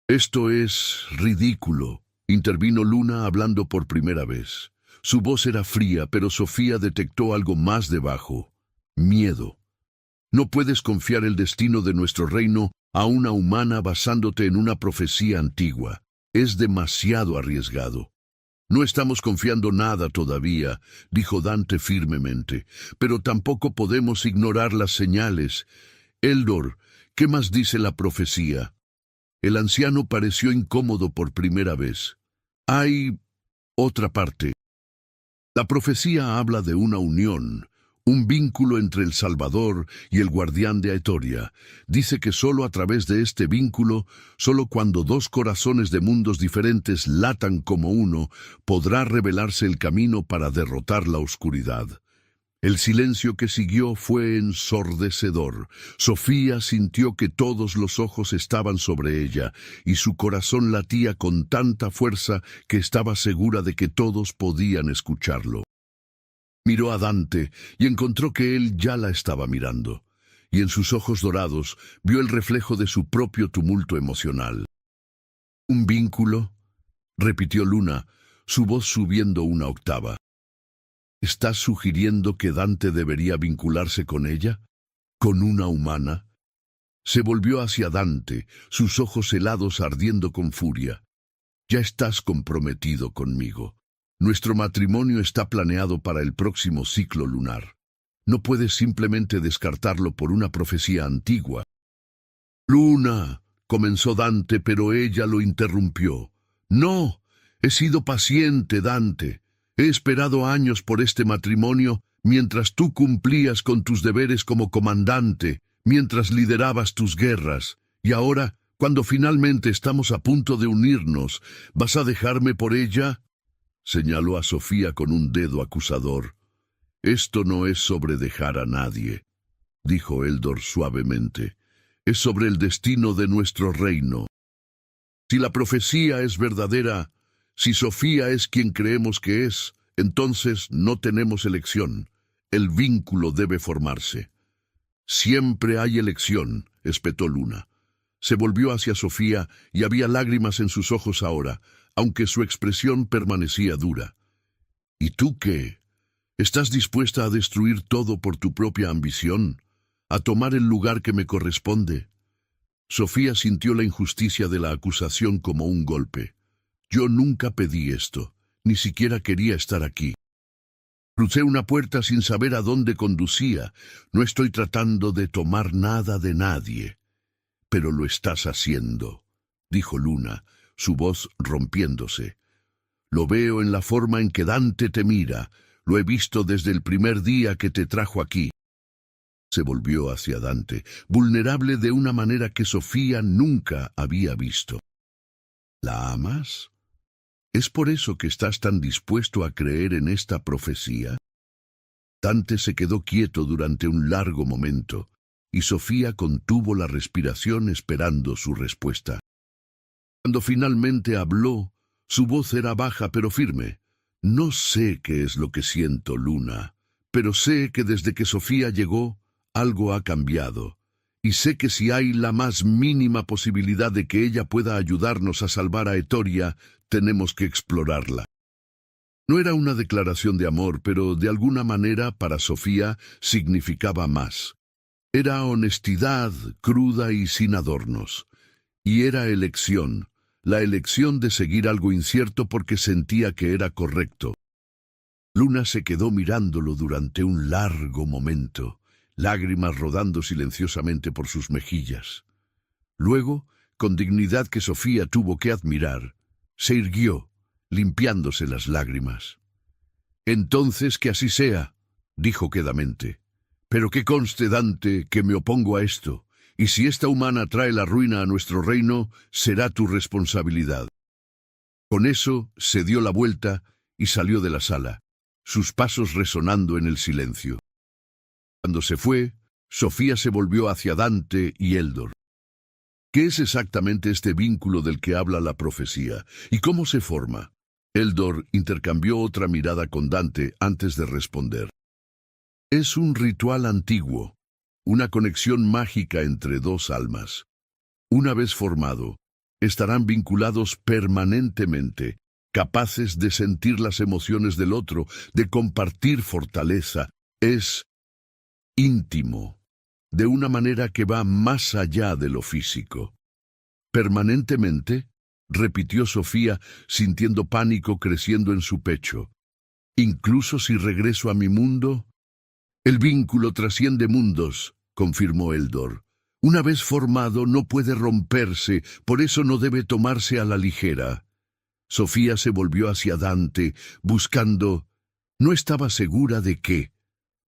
«Esto es ridículo», intervino Luna hablando por primera vez. Su voz era fría, pero Sofía detectó algo más debajo: miedo. No puedes confiar el destino de nuestro reino a una humana basándote en una profecía antigua. Es demasiado arriesgado. No estamos confiando nada todavía, dijo Dante firmemente, pero tampoco podemos ignorar las señales. Eldor, ¿qué más dice la profecía? El anciano pareció incómodo por primera vez. Hay otra parte. La profecía habla de una unión, un vínculo entre el Salvador y el guardián de Aetoria. Dice que solo a través de este vínculo, solo cuando dos corazones de mundos diferentes latan como uno, podrá revelarse el camino para derrotar la oscuridad. El silencio que siguió fue ensordecedor. Sofía sintió que todos los ojos estaban sobre ella, y su corazón latía con tanta fuerza que estaba segura de que todos podían escucharlo. Miró a Dante y encontró que él ya la estaba mirando, y en sus ojos dorados vio el reflejo de su propio tumulto emocional. ¿Un vínculo?, repitió Luna, su voz subiendo una octava. ¿Estás sugiriendo que Dante debería vincularse con ella? ¿Con una humana? Se volvió hacia Dante, sus ojos helados ardiendo con furia. Ya estás comprometido conmigo. Nuestro matrimonio está planeado para el próximo ciclo lunar. No puedes simplemente descartarlo por una profecía antigua. «Luna», comenzó Dante, pero ella lo interrumpió. «No, he sido paciente, Dante. He esperado años por este matrimonio mientras tú cumplías con tus deberes como comandante, mientras liderabas tus guerras. Y ahora, cuando finalmente estamos a punto de unirnos, ¿vas a dejarme por ella?», señaló a Sofía con un dedo acusador. «Esto no es sobre dejar a nadie», dijo Eldor suavemente. «Es sobre el destino de nuestro reino. Si la profecía es verdadera, si Sofía es quien creemos que es, entonces no tenemos elección. El vínculo debe formarse». «Siempre hay elección», espetó Luna. Se volvió hacia Sofía y había lágrimas en sus ojos ahora, aunque su expresión permanecía dura. «¿Y tú qué? ¿Estás dispuesta a destruir todo por tu propia ambición? ¿A tomar el lugar que me corresponde?». Sofía sintió la injusticia de la acusación como un golpe. «Yo nunca pedí esto, ni siquiera quería estar aquí. Crucé una puerta sin saber a dónde conducía. No estoy tratando de tomar nada de nadie». «Pero lo estás haciendo», dijo Luna, su voz rompiéndose. «Lo veo en la forma en que Dante te mira. Lo he visto desde el primer día que te trajo aquí». Se volvió hacia Dante, vulnerable de una manera que Sofía nunca había visto. «¿La amas? ¿Es por eso que estás tan dispuesto a creer en esta profecía?». Dante se quedó quieto durante un largo momento, y Sofía contuvo la respiración esperando su respuesta. Cuando finalmente habló, su voz era baja pero firme. No sé qué es lo que siento, Luna, pero sé que desde que Sofía llegó, algo ha cambiado. Y sé que si hay la más mínima posibilidad de que ella pueda ayudarnos a salvar a Etoria, tenemos que explorarla. No era una declaración de amor, pero de alguna manera para Sofía significaba más. Era honestidad cruda y sin adornos. Y era elección, la elección de seguir algo incierto porque sentía que era correcto. Luna se quedó mirándolo durante un largo momento, lágrimas rodando silenciosamente por sus mejillas. Luego, con dignidad que Sofía tuvo que admirar, se irguió, limpiándose las lágrimas. «Entonces que así sea», dijo quedamente. «Pero que conste, Dante, que me opongo a esto, y si esta humana trae la ruina a nuestro reino, será tu responsabilidad». Con eso se dio la vuelta y salió de la sala, sus pasos resonando en el silencio. Cuando se fue, Sofía se volvió hacia Dante y Eldor. ¿Qué es exactamente este vínculo del que habla la profecía? ¿Y cómo se forma? Eldor intercambió otra mirada con Dante antes de responder. Es un ritual antiguo, una conexión mágica entre dos almas. Una vez formado, estarán vinculados permanentemente, capaces de sentir las emociones del otro, de compartir fortaleza. Es íntimo, de una manera que va más allá de lo físico. Permanentemente, repitió Sofía, sintiendo pánico creciendo en su pecho. Incluso si regreso a mi mundo. El vínculo trasciende mundos, confirmó Eldor. Una vez formado no puede romperse, por eso no debe tomarse a la ligera. Sofía se volvió hacia Dante, buscando. No estaba segura de qué.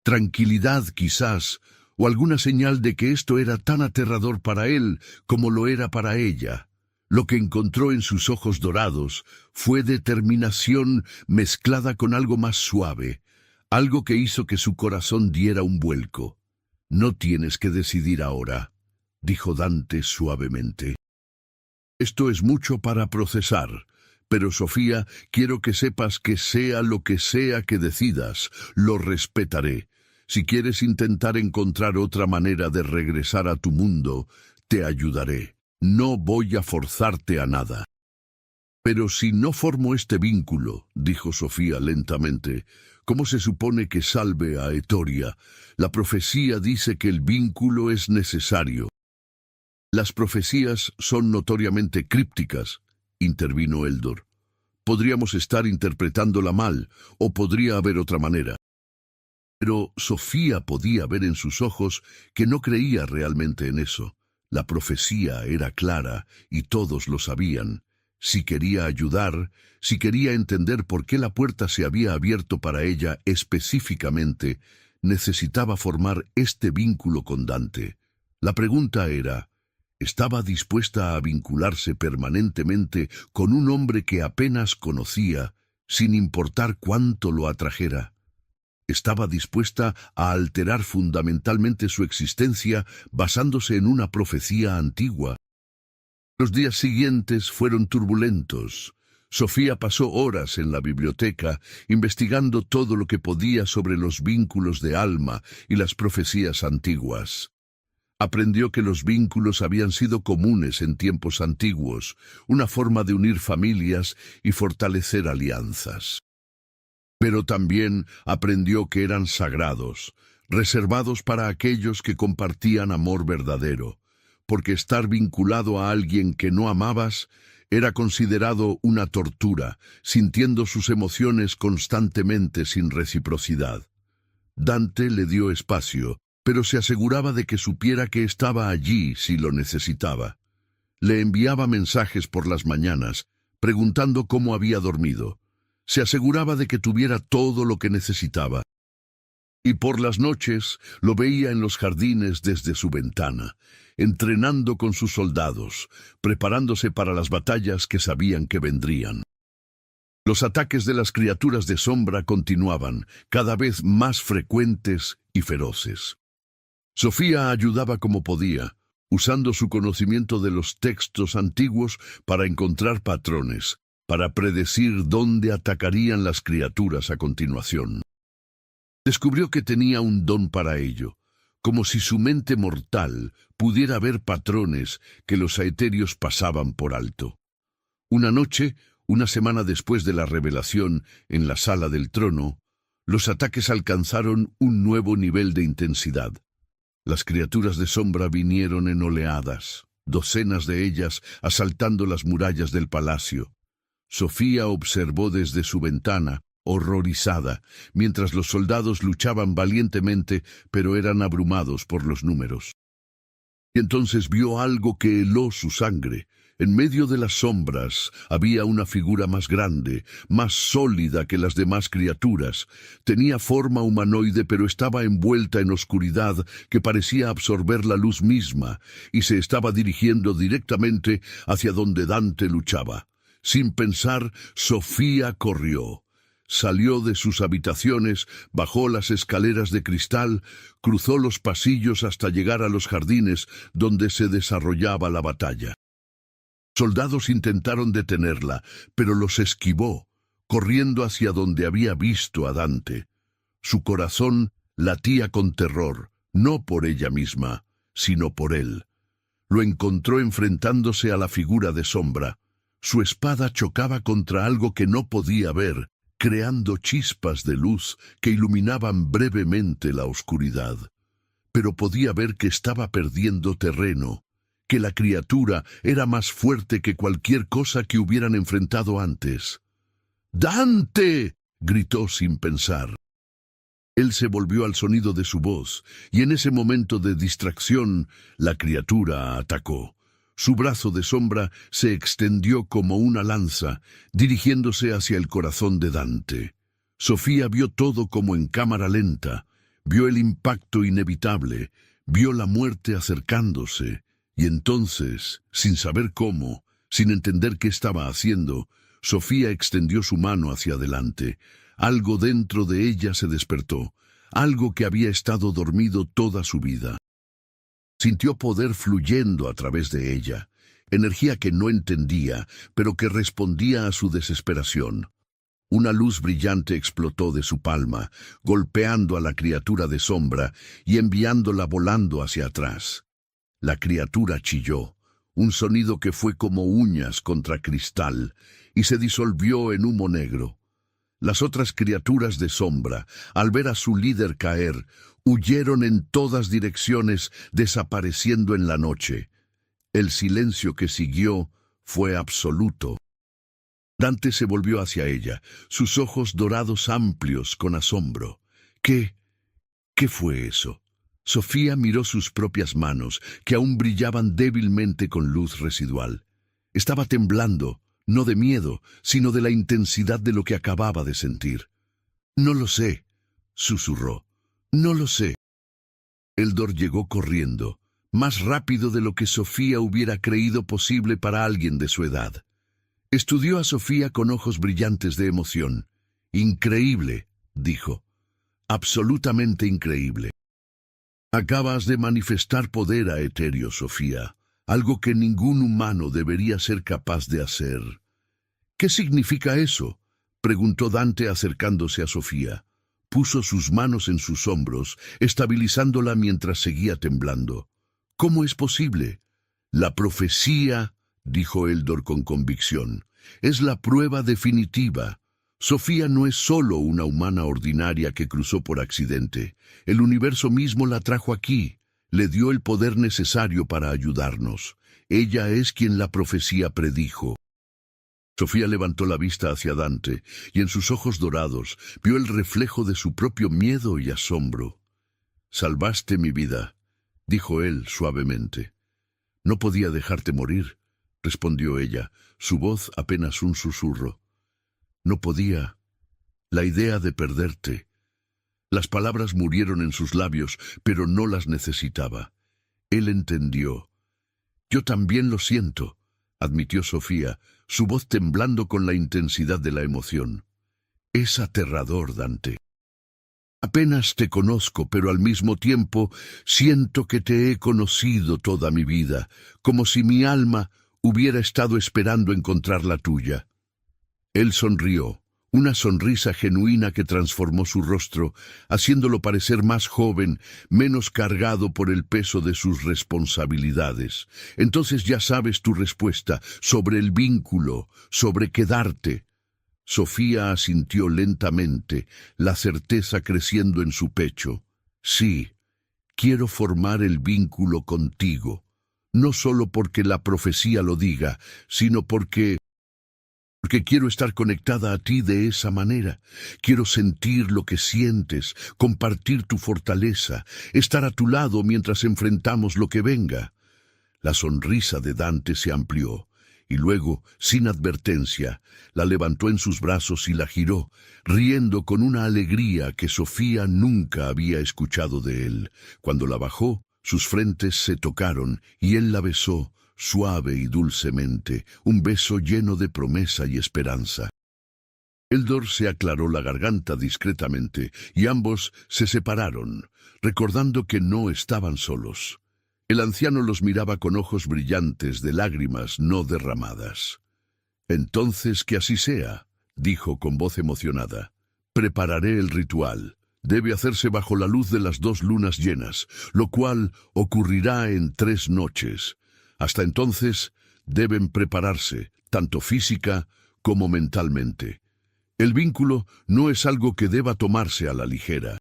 Tranquilidad quizás, o alguna señal de que esto era tan aterrador para él como lo era para ella. Lo que encontró en sus ojos dorados fue determinación mezclada con algo más suave, algo que hizo que su corazón diera un vuelco. «No tienes que decidir ahora», dijo Dante suavemente. «Esto es mucho para procesar, pero Sofía, quiero que sepas que sea lo que sea que decidas, lo respetaré. Si quieres intentar encontrar otra manera de regresar a tu mundo, te ayudaré. No voy a forzarte a nada». «Pero si no formo este vínculo», dijo Sofía lentamente, «¿cómo se supone que salve a Etoria? La profecía dice que el vínculo es necesario». «Las profecías son notoriamente crípticas», intervino Eldor. «Podríamos estar interpretándola mal, o podría haber otra manera». Pero Sofía podía ver en sus ojos que no creía realmente en eso. La profecía era clara y todos lo sabían. Si quería ayudar, si quería entender por qué la puerta se había abierto para ella específicamente, necesitaba formar este vínculo con Dante. La pregunta era, ¿estaba dispuesta a vincularse permanentemente con un hombre que apenas conocía, sin importar cuánto lo atrajera? ¿Estaba dispuesta a alterar fundamentalmente su existencia basándose en una profecía antigua? Los días siguientes fueron turbulentos. Sofía pasó horas en la biblioteca investigando todo lo que podía sobre los vínculos de alma y las profecías antiguas. Aprendió que los vínculos habían sido comunes en tiempos antiguos, una forma de unir familias y fortalecer alianzas. Pero también aprendió que eran sagrados, reservados para aquellos que compartían amor verdadero, porque estar vinculado a alguien que no amabas era considerado una tortura, sintiendo sus emociones constantemente sin reciprocidad. Dante le dio espacio, pero se aseguraba de que supiera que estaba allí si lo necesitaba. Le enviaba mensajes por las mañanas, preguntando cómo había dormido. Se aseguraba de que tuviera todo lo que necesitaba. Y por las noches lo veía en los jardines desde su ventana, entrenando con sus soldados, preparándose para las batallas que sabían que vendrían. Los ataques de las criaturas de sombra continuaban, cada vez más frecuentes y feroces. Sofía ayudaba como podía, usando su conocimiento de los textos antiguos para encontrar patrones, para predecir dónde atacarían las criaturas a continuación. Descubrió que tenía un don para ello, como si su mente mortal pudiera ver patrones que los aetherios pasaban por alto. Una noche, una semana después de la revelación en la sala del trono, los ataques alcanzaron un nuevo nivel de intensidad. Las criaturas de sombra vinieron en oleadas, docenas de ellas asaltando las murallas del palacio. Sofía observó desde su ventana, horrorizada, mientras los soldados luchaban valientemente, pero eran abrumados por los números. Y entonces vio algo que heló su sangre. En medio de las sombras había una figura más grande, más sólida que las demás criaturas. Tenía forma humanoide, pero estaba envuelta en oscuridad que parecía absorber la luz misma, y se estaba dirigiendo directamente hacia donde Dante luchaba. Sin pensar, Sofía corrió. Salió de sus habitaciones, bajó las escaleras de cristal, cruzó los pasillos hasta llegar a los jardines donde se desarrollaba la batalla. Soldados intentaron detenerla, pero los esquivó, corriendo hacia donde había visto a Dante. Su corazón latía con terror, no por ella misma, sino por él. Lo encontró enfrentándose a la figura de sombra. Su espada chocaba contra algo que no podía ver, creando chispas de luz que iluminaban brevemente la oscuridad. Pero podía ver que estaba perdiendo terreno, que la criatura era más fuerte que cualquier cosa que hubieran enfrentado antes. ¡Dante!, gritó sin pensar. Él se volvió al sonido de su voz, y en ese momento de distracción, la criatura atacó. Su brazo de sombra se extendió como una lanza, dirigiéndose hacia el corazón de Dante. Sofía vio todo como en cámara lenta, vio el impacto inevitable, vio la muerte acercándose, y entonces, sin saber cómo, sin entender qué estaba haciendo, Sofía extendió su mano hacia adelante. Algo dentro de ella se despertó, algo que había estado dormido toda su vida. Sintió poder fluyendo a través de ella, energía que no entendía, pero que respondía a su desesperación. Una luz brillante explotó de su palma, golpeando a la criatura de sombra y enviándola volando hacia atrás. La criatura chilló, un sonido que fue como uñas contra cristal, y se disolvió en humo negro. Las otras criaturas de sombra, al ver a su líder caer, huyeron en todas direcciones, desapareciendo en la noche. El silencio que siguió fue absoluto. Dante se volvió hacia ella, sus ojos dorados amplios con asombro. ¿Qué fue eso? Sofía miró sus propias manos, que aún brillaban débilmente con luz residual. Estaba temblando, no de miedo, sino de la intensidad de lo que acababa de sentir. «No lo sé», susurró. «No lo sé». Eldor llegó corriendo, más rápido de lo que Sofía hubiera creído posible para alguien de su edad. Estudió a Sofía con ojos brillantes de emoción. «Increíble», dijo. «Absolutamente increíble. Acabas de manifestar poder aetéreo, Sofía, algo que ningún humano debería ser capaz de hacer». «¿Qué significa eso?», preguntó Dante acercándose a Sofía. Puso sus manos en sus hombros, estabilizándola mientras seguía temblando. «¿Cómo es posible?». «La profecía», dijo Eldor con convicción, «es la prueba definitiva. Sofía no es solo una humana ordinaria que cruzó por accidente. El universo mismo la trajo aquí, le dio el poder necesario para ayudarnos. Ella es quien la profecía predijo». Sofía levantó la vista hacia Dante, y en sus ojos dorados vio el reflejo de su propio miedo y asombro. «Salvaste mi vida», dijo él suavemente. «No podía dejarte morir», respondió ella, su voz apenas un susurro. «No podía. La idea de perderte». Las palabras murieron en sus labios, pero no las necesitaba. Él entendió. «Yo también lo siento», admitió Sofía, su voz temblando con la intensidad de la emoción. «Es aterrador, Dante». Apenas te conozco, pero al mismo tiempo siento que te he conocido toda mi vida, como si mi alma hubiera estado esperando encontrar la tuya. Él sonrió, una sonrisa genuina que transformó su rostro, haciéndolo parecer más joven, menos cargado por el peso de sus responsabilidades. Entonces ya sabes tu respuesta sobre el vínculo, sobre quedarte. Sofía asintió lentamente, la certeza creciendo en su pecho. Sí, quiero formar el vínculo contigo, no solo porque la profecía lo diga, sino porque quiero estar conectada a ti de esa manera. Quiero sentir lo que sientes, compartir tu fortaleza, estar a tu lado mientras enfrentamos lo que venga. La sonrisa de Dante se amplió, y luego, sin advertencia, la levantó en sus brazos y la giró, riendo con una alegría que Sofía nunca había escuchado de él. Cuando la bajó, sus frentes se tocaron, y él la besó, suave y dulcemente, un beso lleno de promesa y esperanza. Eldor se aclaró la garganta discretamente, y ambos se separaron, recordando que no estaban solos. El anciano los miraba con ojos brillantes de lágrimas no derramadas. «Entonces que así sea», dijo con voz emocionada. «Prepararé el ritual. Debe hacerse bajo la luz de las 2 lunas llenas, lo cual ocurrirá en 3 noches. Hasta entonces deben prepararse, tanto física como mentalmente. El vínculo no es algo que deba tomarse a la ligera».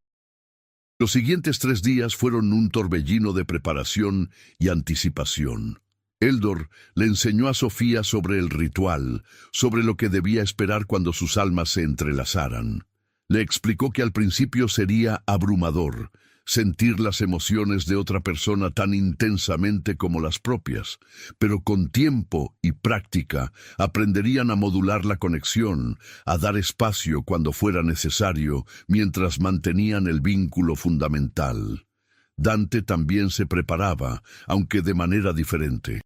Los siguientes 3 días fueron un torbellino de preparación y anticipación. Eldor le enseñó a Sofía sobre el ritual, sobre lo que debía esperar cuando sus almas se entrelazaran. Le explicó que al principio sería abrumador, sentir las emociones de otra persona tan intensamente como las propias, pero con tiempo y práctica aprenderían a modular la conexión, a dar espacio cuando fuera necesario, mientras mantenían el vínculo fundamental. Dante también se preparaba, aunque de manera diferente.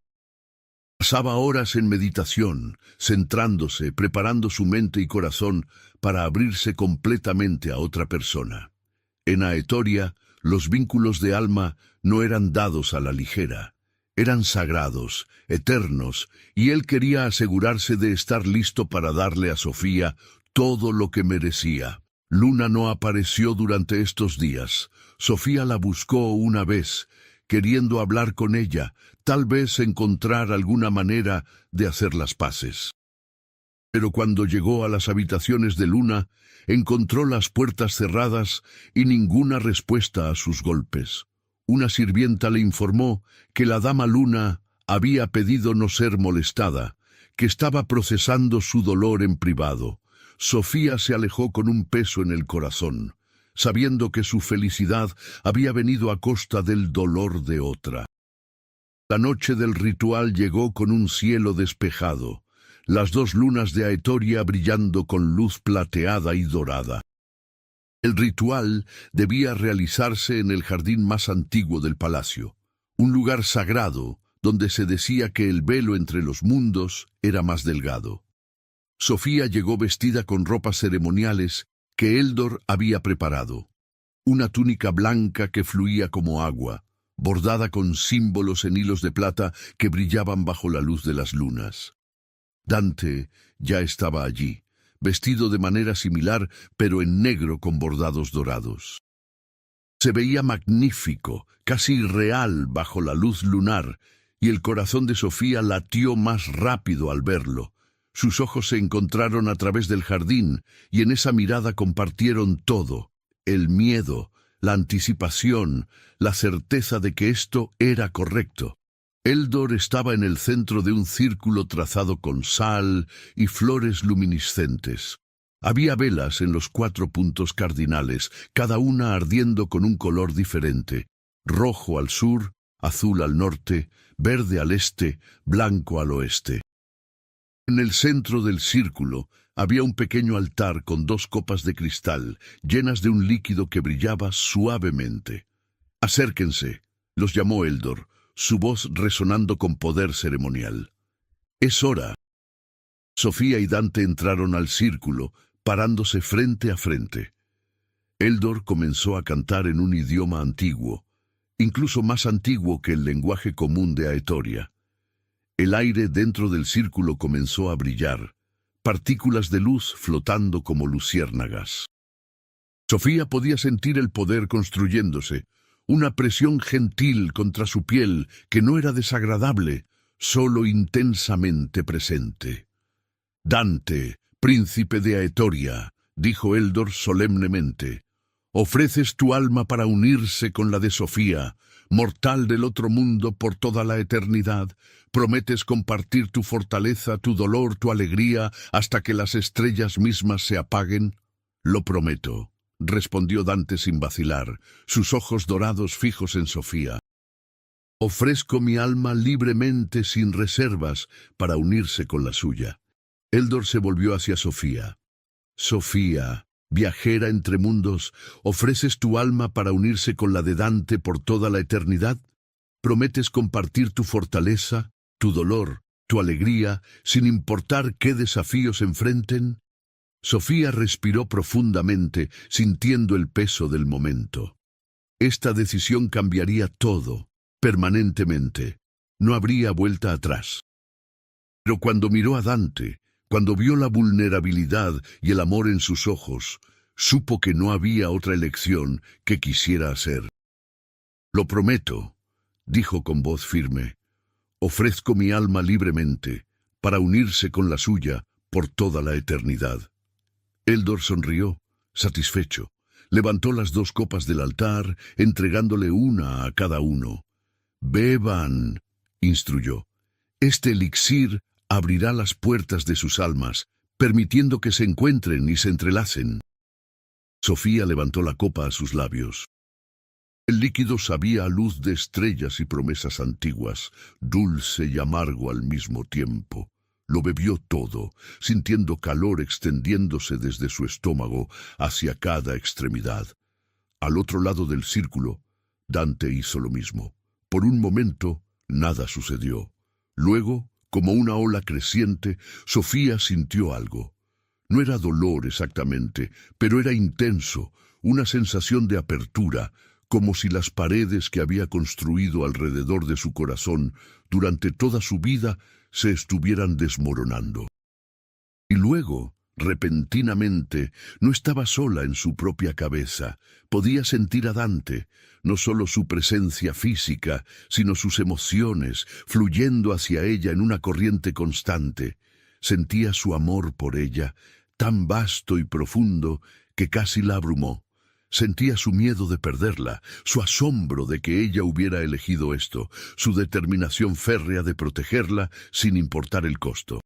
Pasaba horas en meditación, centrándose, preparando su mente y corazón para abrirse completamente a otra persona. En Aetoria, los vínculos de alma no eran dados a la ligera. Eran sagrados, eternos, y él quería asegurarse de estar listo para darle a Sofía todo lo que merecía. Luna no apareció durante estos días. Sofía la buscó una vez, queriendo hablar con ella, tal vez encontrar alguna manera de hacer las paces. Pero cuando llegó a las habitaciones de Luna, encontró las puertas cerradas y ninguna respuesta a sus golpes. Una sirvienta le informó que la dama Luna había pedido no ser molestada, que estaba procesando su dolor en privado. Sofía se alejó con un peso en el corazón, sabiendo que su felicidad había venido a costa del dolor de otra. La noche del ritual llegó con un cielo despejado, las 2 lunas de Aetoria brillando con luz plateada y dorada. El ritual debía realizarse en el jardín más antiguo del palacio, un lugar sagrado donde se decía que el velo entre los mundos era más delgado. Sofía llegó vestida con ropas ceremoniales que Eldor había preparado. Una túnica blanca que fluía como agua, bordada con símbolos en hilos de plata que brillaban bajo la luz de las lunas. Dante ya estaba allí, vestido de manera similar, pero en negro con bordados dorados. Se veía magnífico, casi irreal bajo la luz lunar, y el corazón de Sofía latió más rápido al verlo. Sus ojos se encontraron a través del jardín, y en esa mirada compartieron todo: el miedo, la anticipación, la certeza de que esto era correcto. Eldor estaba en el centro de un círculo trazado con sal y flores luminiscentes. Había velas en los 4 puntos cardinales, cada una ardiendo con un color diferente: rojo al sur, azul al norte, verde al este, blanco al oeste. En el centro del círculo había un pequeño altar con 2 copas de cristal, llenas de un líquido que brillaba suavemente. «Acérquense», los llamó Eldor, su voz resonando con poder ceremonial. «Es hora». Sofía y Dante entraron al círculo, parándose frente a frente. Eldor comenzó a cantar en un idioma antiguo, incluso más antiguo que el lenguaje común de Aetoria. El aire dentro del círculo comenzó a brillar, partículas de luz flotando como luciérnagas. Sofía podía sentir el poder construyéndose, una presión gentil contra su piel que no era desagradable, solo intensamente presente. «Dante, príncipe de Aetoria», dijo Eldor solemnemente, «ofreces tu alma para unirse con la de Sofía, mortal del otro mundo por toda la eternidad. Prometes compartir tu fortaleza, tu dolor, tu alegría, hasta que las estrellas mismas se apaguen». «Lo prometo», respondió Dante sin vacilar, sus ojos dorados fijos en Sofía. «Ofrezco mi alma libremente, sin reservas, para unirse con la suya». Eldor se volvió hacia Sofía. «Sofía, viajera entre mundos, ¿ofreces tu alma para unirse con la de Dante por toda la eternidad? ¿Prometes compartir tu fortaleza, tu dolor, tu alegría, sin importar qué desafíos enfrenten?» Sofía respiró profundamente, sintiendo el peso del momento. Esta decisión cambiaría todo, permanentemente. No habría vuelta atrás. Pero cuando miró a Dante, cuando vio la vulnerabilidad y el amor en sus ojos, supo que no había otra elección que quisiera hacer. «Lo prometo», dijo con voz firme, «ofrezco mi alma libremente, para unirse con la suya por toda la eternidad». Eldor sonrió, satisfecho. Levantó las 2 copas del altar, entregándole una a cada uno. «Beban», instruyó. «Este elixir abrirá las puertas de sus almas, permitiendo que se encuentren y se entrelacen». Sofía levantó la copa a sus labios. El líquido sabía a luz de estrellas y promesas antiguas, dulce y amargo al mismo tiempo. Lo bebió todo, sintiendo calor extendiéndose desde su estómago hacia cada extremidad. Al otro lado del círculo, Dante hizo lo mismo. Por un momento, nada sucedió. Luego, como una ola creciente, Sofía sintió algo. No era dolor exactamente, pero era intenso, una sensación de apertura, como si las paredes que había construido alrededor de su corazón durante toda su vida se estuvieran desmoronando. Y luego, repentinamente, no estaba sola en su propia cabeza. Podía sentir a Dante, no solo su presencia física, sino sus emociones, fluyendo hacia ella en una corriente constante. Sentía su amor por ella, tan vasto y profundo que casi la abrumó. Sentía su miedo de perderla, su asombro de que ella hubiera elegido esto, su determinación férrea de protegerla sin importar el costo.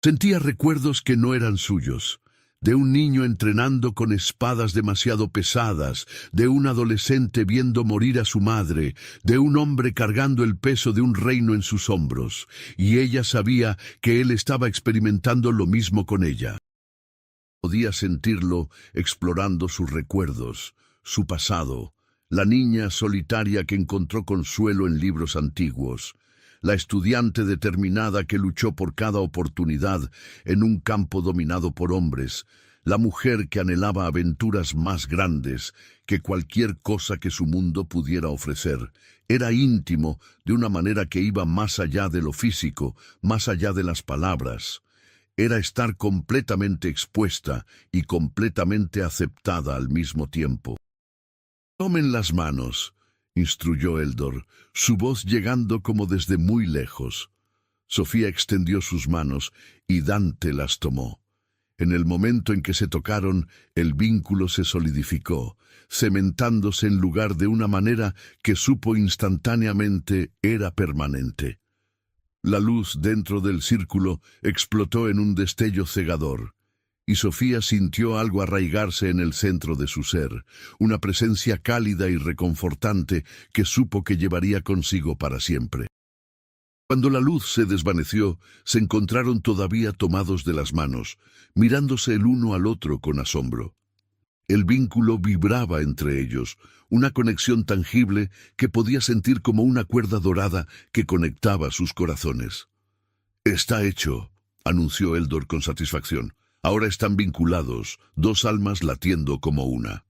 Sentía recuerdos que no eran suyos, de un niño entrenando con espadas demasiado pesadas, de un adolescente viendo morir a su madre, de un hombre cargando el peso de un reino en sus hombros, y ella sabía que él estaba experimentando lo mismo con ella. Podía sentirlo explorando sus recuerdos, su pasado, la niña solitaria que encontró consuelo en libros antiguos, la estudiante determinada que luchó por cada oportunidad en un campo dominado por hombres, la mujer que anhelaba aventuras más grandes que cualquier cosa que su mundo pudiera ofrecer. Era íntimo de una manera que iba más allá de lo físico, más allá de las palabras. Era estar completamente expuesta y completamente aceptada al mismo tiempo. «Tomen las manos», instruyó Eldor, su voz llegando como desde muy lejos. Sofía extendió sus manos y Dante las tomó. En el momento en que se tocaron, el vínculo se solidificó, cementándose en lugar de una manera que supo instantáneamente era permanente. La luz dentro del círculo explotó en un destello cegador, y Sofía sintió algo arraigarse en el centro de su ser, una presencia cálida y reconfortante que supo que llevaría consigo para siempre. Cuando la luz se desvaneció, se encontraron todavía tomados de las manos, mirándose el uno al otro con asombro. El vínculo vibraba entre ellos, una conexión tangible que podía sentir como una cuerda dorada que conectaba sus corazones. «Está hecho», anunció Eldor con satisfacción. «Ahora están vinculados, 2 almas latiendo como una».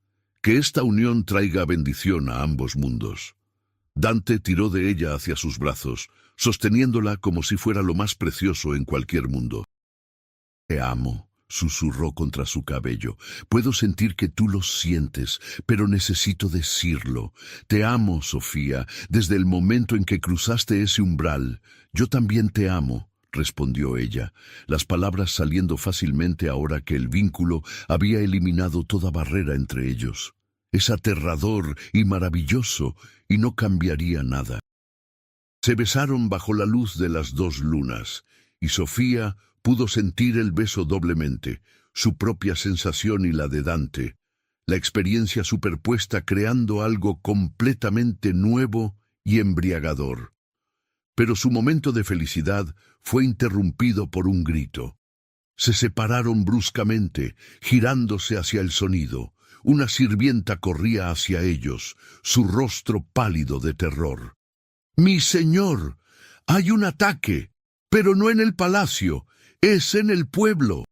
Que esta unión traiga bendición a ambos mundos. Dante tiró de ella hacia sus brazos, sosteniéndola como si fuera lo más precioso en cualquier mundo. Te amo, susurró contra su cabello. Puedo sentir que tú lo sientes, pero necesito decirlo. Te amo, Sofía, desde el momento en que cruzaste ese umbral. Yo también te amo, respondió ella, las palabras saliendo fácilmente ahora que el vínculo había eliminado toda barrera entre ellos. Es aterrador y maravilloso, y no cambiaría nada. Se besaron bajo la luz de las dos lunas, y Sofía pudo sentir el beso doblemente, su propia sensación y la de Dante, la experiencia superpuesta creando algo completamente nuevo y embriagador. Pero su momento de felicidad fue interrumpido por un grito. Se separaron bruscamente, girándose hacia el sonido. Una sirvienta corría hacia ellos, su rostro pálido de terror. ¡Mi señor! ¡Hay un ataque! Pero no en el palacio, es en el pueblo.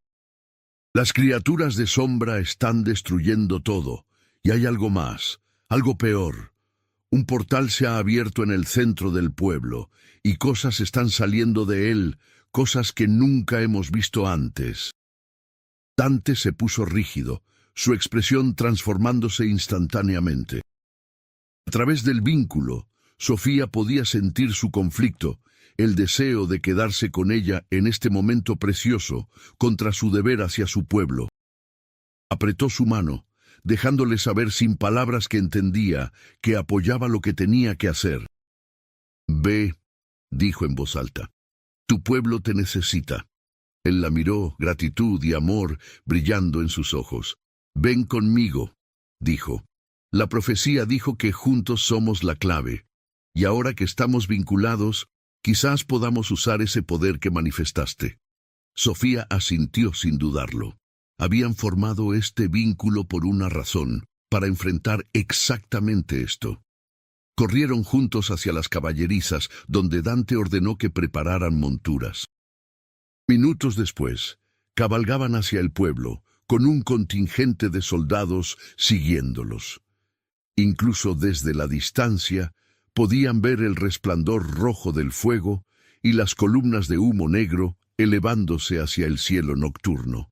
Las criaturas de sombra están destruyendo todo, y hay algo más, algo peor. Un portal se ha abierto en el centro del pueblo, y cosas están saliendo de él, cosas que nunca hemos visto antes. Dante se puso rígido, su expresión transformándose instantáneamente. A través del vínculo, Sofía podía sentir su conflicto, el deseo de quedarse con ella en este momento precioso, contra su deber hacia su pueblo. Apretó su mano, dejándole saber sin palabras que entendía, que apoyaba lo que tenía que hacer. «Ve», dijo en voz alta, «tu pueblo te necesita». Él la miró, gratitud y amor brillando en sus ojos. «Ven conmigo», dijo. La profecía dijo que juntos somos la clave, y ahora que estamos vinculados, quizás podamos usar ese poder que manifestaste. Sofía asintió sin dudarlo. Habían formado este vínculo por una razón, para enfrentar exactamente esto. Corrieron juntos hacia las caballerizas, donde Dante ordenó que prepararan monturas. Minutos después, cabalgaban hacia el pueblo, con un contingente de soldados siguiéndolos. Incluso desde la distancia, podían ver el resplandor rojo del fuego y las columnas de humo negro elevándose hacia el cielo nocturno.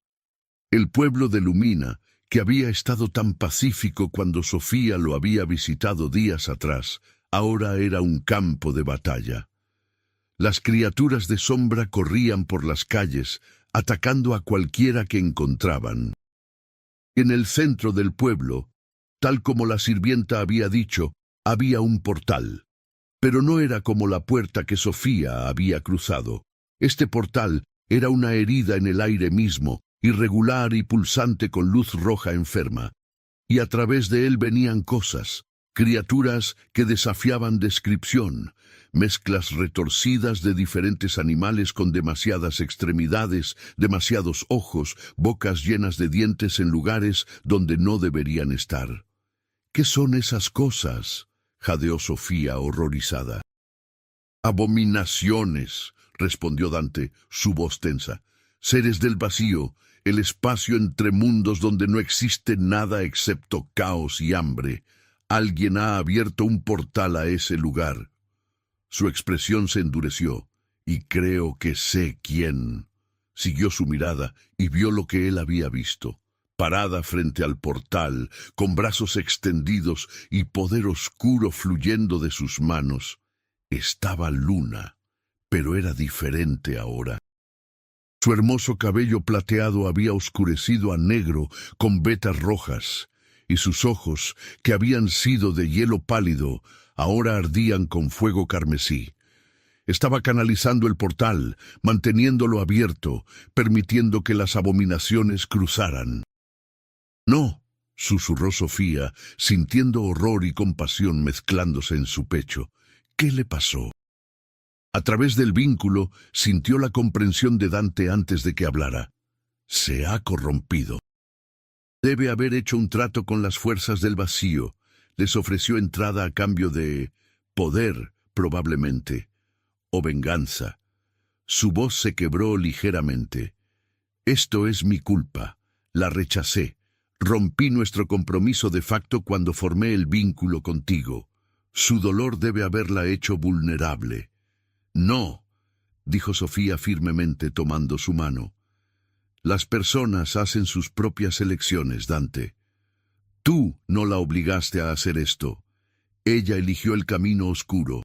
El pueblo de Lumina, que había estado tan pacífico cuando Sofía lo había visitado días atrás, ahora era un campo de batalla. Las criaturas de sombra corrían por las calles, atacando a cualquiera que encontraban. En el centro del pueblo, tal como la sirvienta había dicho, había un portal. Pero no era como la puerta que Sofía había cruzado. Este portal era una herida en el aire mismo, irregular y pulsante con luz roja enferma. Y a través de él venían cosas, criaturas que desafiaban descripción, mezclas retorcidas de diferentes animales con demasiadas extremidades, demasiados ojos, bocas llenas de dientes en lugares donde no deberían estar. ¿Qué son esas cosas?, jadeó Sofía horrorizada. «Abominaciones», respondió Dante, su voz tensa. «Seres del vacío, el espacio entre mundos donde no existe nada excepto caos y hambre. Alguien ha abierto un portal a ese lugar». Su expresión se endureció. «Y creo que sé quién». Siguió su mirada y vio lo que él había visto. Parada frente al portal, con brazos extendidos y poder oscuro fluyendo de sus manos, estaba Luna, pero era diferente ahora. Su hermoso cabello plateado había oscurecido a negro con vetas rojas, y sus ojos, que habían sido de hielo pálido, ahora ardían con fuego carmesí. Estaba canalizando el portal, manteniéndolo abierto, permitiendo que las abominaciones cruzaran. «No», susurró Sofía, sintiendo horror y compasión mezclándose en su pecho. «¿Qué le pasó?». A través del vínculo sintió la comprensión de Dante antes de que hablara. «Se ha corrompido. Debe haber hecho un trato con las fuerzas del vacío. Les ofreció entrada a cambio de poder, probablemente, o venganza». Su voz se quebró ligeramente. «Esto es mi culpa. La rechacé. Rompí nuestro compromiso de facto cuando formé el vínculo contigo. Su dolor debe haberla hecho vulnerable. No, dijo Sofía firmemente tomando su mano. Las personas hacen sus propias elecciones, Dante. Tú no la obligaste a hacer esto. Ella eligió el camino oscuro.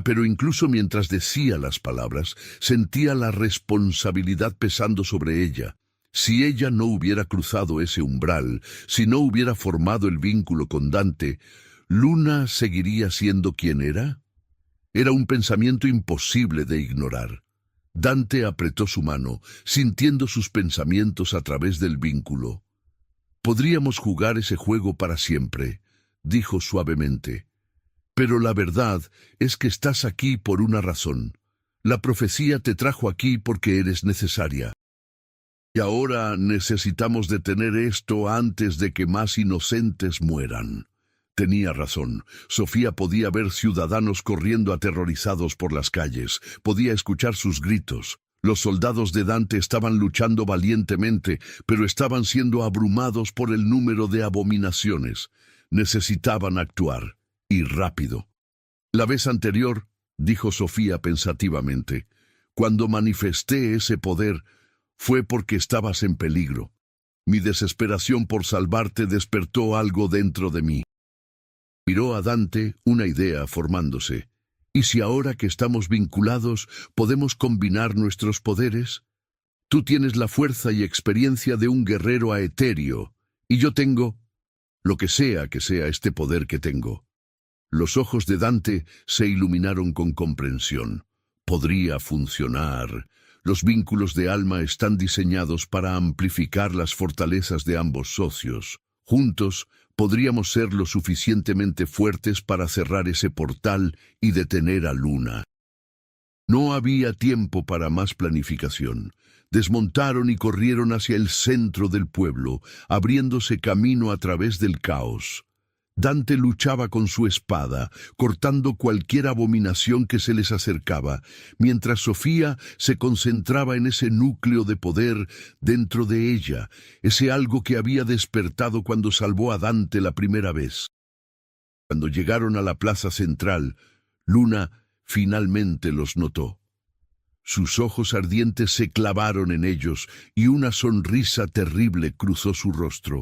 Pero incluso mientras decía las palabras, sentía la responsabilidad pesando sobre ella. Si ella no hubiera cruzado ese umbral, si no hubiera formado el vínculo con Dante, ¿Luna seguiría siendo quien era? Era un pensamiento imposible de ignorar. Dante apretó su mano, sintiendo sus pensamientos a través del vínculo. «Podríamos jugar ese juego para siempre», dijo suavemente. «Pero la verdad es que estás aquí por una razón. La profecía te trajo aquí porque eres necesaria. Y ahora necesitamos detener esto antes de que más inocentes mueran». Tenía razón. Sofía podía ver ciudadanos corriendo aterrorizados por las calles. Podía escuchar sus gritos. Los soldados de Dante estaban luchando valientemente, pero estaban siendo abrumados por el número de abominaciones. Necesitaban actuar, y rápido. La vez anterior, dijo Sofía pensativamente, cuando manifesté ese poder, fue porque estabas en peligro. Mi desesperación por salvarte despertó algo dentro de mí. Miró a Dante, una idea formándose. ¿Y si ahora que estamos vinculados podemos combinar nuestros poderes? Tú tienes la fuerza y experiencia de un guerrero aetéreo, y yo tengo lo que sea este poder que tengo. Los ojos de Dante se iluminaron con comprensión. Podría funcionar. Los vínculos de alma están diseñados para amplificar las fortalezas de ambos socios. Juntos, podríamos ser lo suficientemente fuertes para cerrar ese portal y detener a Luna. No había tiempo para más planificación. Desmontaron y corrieron hacia el centro del pueblo, abriéndose camino a través del caos. Dante luchaba con su espada, cortando cualquier abominación que se les acercaba, mientras Sofía se concentraba en ese núcleo de poder dentro de ella, ese algo que había despertado cuando salvó a Dante la primera vez. Cuando llegaron a la plaza central, Luna finalmente los notó. Sus ojos ardientes se clavaron en ellos y una sonrisa terrible cruzó su rostro.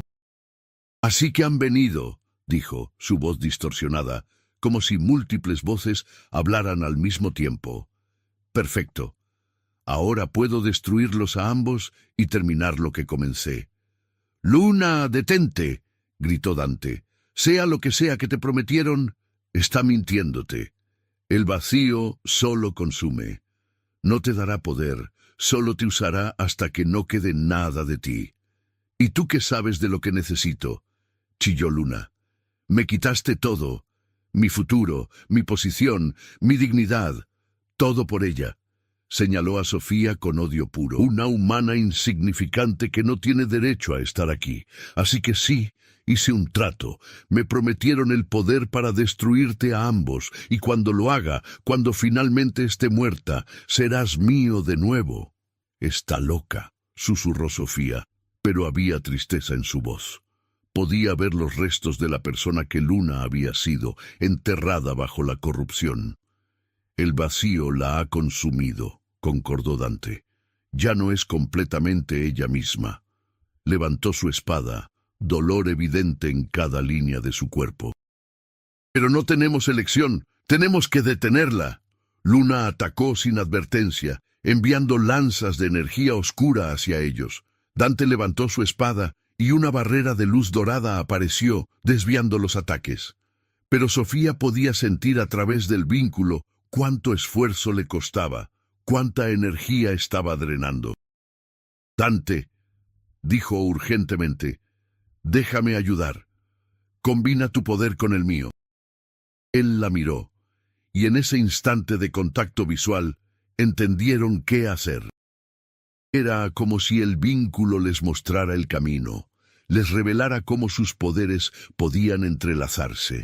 «Así que han venido», dijo, su voz distorsionada, como si múltiples voces hablaran al mismo tiempo. «Perfecto. Ahora puedo destruirlos a ambos y terminar lo que comencé». «Luna, detente», gritó Dante. «Sea lo que sea que te prometieron, está mintiéndote. El vacío solo consume. No te dará poder, solo te usará hasta que no quede nada de ti. ¿Y tú qué sabes de lo que necesito?», chilló Luna. «Me quitaste todo, mi futuro, mi posición, mi dignidad, todo por ella». Señaló a Sofía con odio puro. «Una humana insignificante que no tiene derecho a estar aquí. Así que sí, hice un trato. Me prometieron el poder para destruirte a ambos, y cuando lo haga, cuando finalmente esté muerta, serás mío de nuevo». «Está loca», susurró Sofía, pero había tristeza en su voz. Podía ver los restos de la persona que Luna había sido, enterrada bajo la corrupción. «El vacío la ha consumido», concordó Dante. «Ya no es completamente ella misma». Levantó su espada, dolor evidente en cada línea de su cuerpo. «Pero no tenemos elección, tenemos que detenerla». Luna atacó sin advertencia, enviando lanzas de energía oscura hacia ellos. Dante levantó su espada y una barrera de luz dorada apareció, desviando los ataques. Pero Sofía podía sentir a través del vínculo cuánto esfuerzo le costaba, cuánta energía estaba drenando. «Dante», dijo urgentemente, «déjame ayudar. Combina tu poder con el mío». Él la miró, y en ese instante de contacto visual, entendieron qué hacer. Era como si el vínculo les mostrara el camino, les revelara cómo sus poderes podían entrelazarse.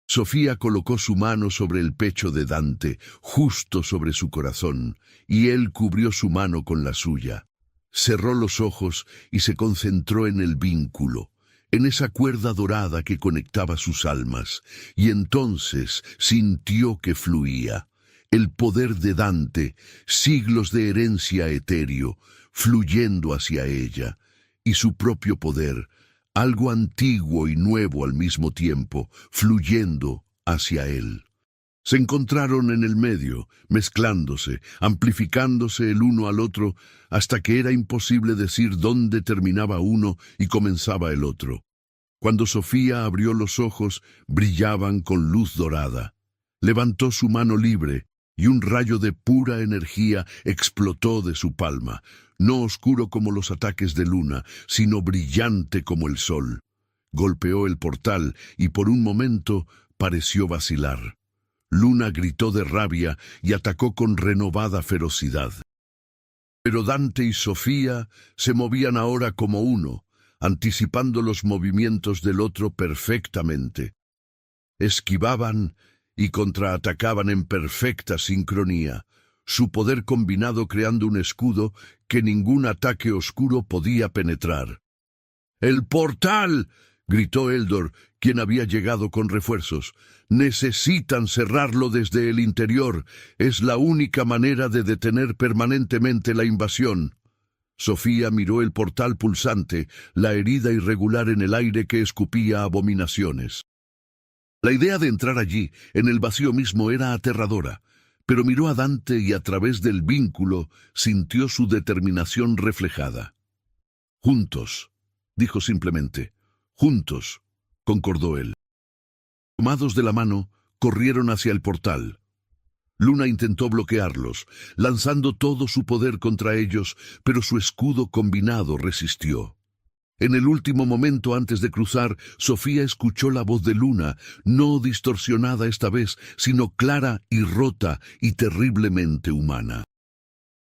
Sofía colocó su mano sobre el pecho de Dante, justo sobre su corazón, y él cubrió su mano con la suya. Cerró los ojos y se concentró en el vínculo, en esa cuerda dorada que conectaba sus almas, y entonces sintió que fluía. El poder de Dante, siglos de herencia etéreo, fluyendo hacia ella, y su propio poder, algo antiguo y nuevo al mismo tiempo, fluyendo hacia él. Se encontraron en el medio, mezclándose, amplificándose el uno al otro, hasta que era imposible decir dónde terminaba uno y comenzaba el otro. Cuando Sofía abrió los ojos, brillaban con luz dorada. Levantó su mano libre, y un rayo de pura energía explotó de su palma, no oscuro como los ataques de luna, sino brillante como el sol. Golpeó el portal y por un momento pareció vacilar. Luna gritó de rabia y atacó con renovada ferocidad. Pero Dante y Sofía se movían ahora como uno, anticipando los movimientos del otro perfectamente. Esquivaban y contraatacaban en perfecta sincronía, su poder combinado creando un escudo que ningún ataque oscuro podía penetrar. ¡El portal!, gritó Eldor, quien había llegado con refuerzos. Necesitan cerrarlo desde el interior. Es la única manera de detener permanentemente la invasión. Sofía miró el portal pulsante, la herida irregular en el aire que escupía abominaciones. La idea de entrar allí, en el vacío mismo, era aterradora, pero miró a Dante y a través del vínculo sintió su determinación reflejada. «Juntos», dijo simplemente. «Juntos», concordó él. Tomados de la mano, corrieron hacia el portal. Luna intentó bloquearlos, lanzando todo su poder contra ellos, pero su escudo combinado resistió. En el último momento antes de cruzar, Sofía escuchó la voz de Luna, no distorsionada esta vez, sino clara y rota y terriblemente humana.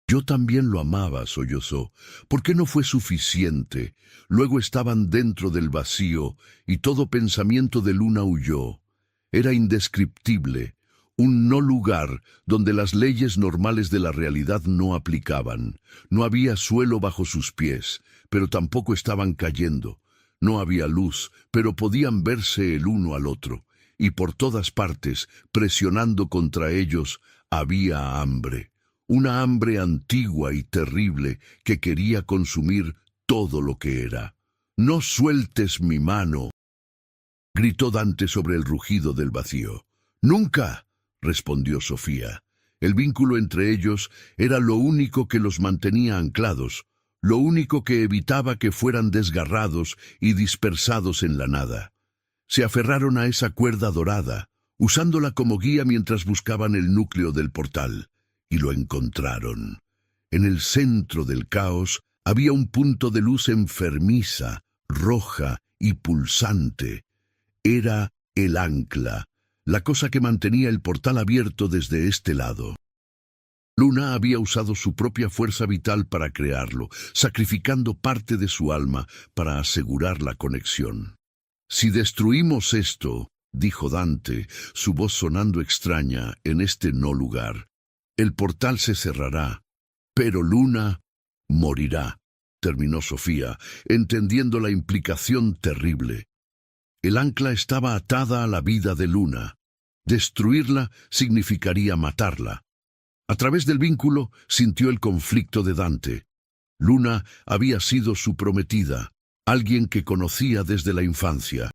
«Yo también lo amaba», sollozó. «¿Por qué no fue suficiente?» Luego estaban dentro del vacío, y todo pensamiento de Luna huyó. Era indescriptible, un no lugar donde las leyes normales de la realidad no aplicaban. No había suelo bajo sus pies, pero tampoco estaban cayendo. No había luz, pero podían verse el uno al otro. Y por todas partes, presionando contra ellos, había hambre. Una hambre antigua y terrible que quería consumir todo lo que era. «No sueltes mi mano», gritó Dante sobre el rugido del vacío. «Nunca», respondió Sofía. El vínculo entre ellos era lo único que los mantenía anclados, lo único que evitaba que fueran desgarrados y dispersados en la nada. Se aferraron a esa cuerda dorada, usándola como guía mientras buscaban el núcleo del portal, y lo encontraron. En el centro del caos había un punto de luz enfermiza, roja y pulsante. Era el ancla, la cosa que mantenía el portal abierto desde este lado. Luna había usado su propia fuerza vital para crearlo, sacrificando parte de su alma para asegurar la conexión. «Si destruimos esto», dijo Dante, su voz sonando extraña en este no lugar, «el portal se cerrará, pero Luna morirá», terminó Sofía, entendiendo la implicación terrible. El ancla estaba atada a la vida de Luna. Destruirla significaría matarla. A través del vínculo sintió el conflicto de Dante. Luna había sido su prometida, alguien que conocía desde la infancia.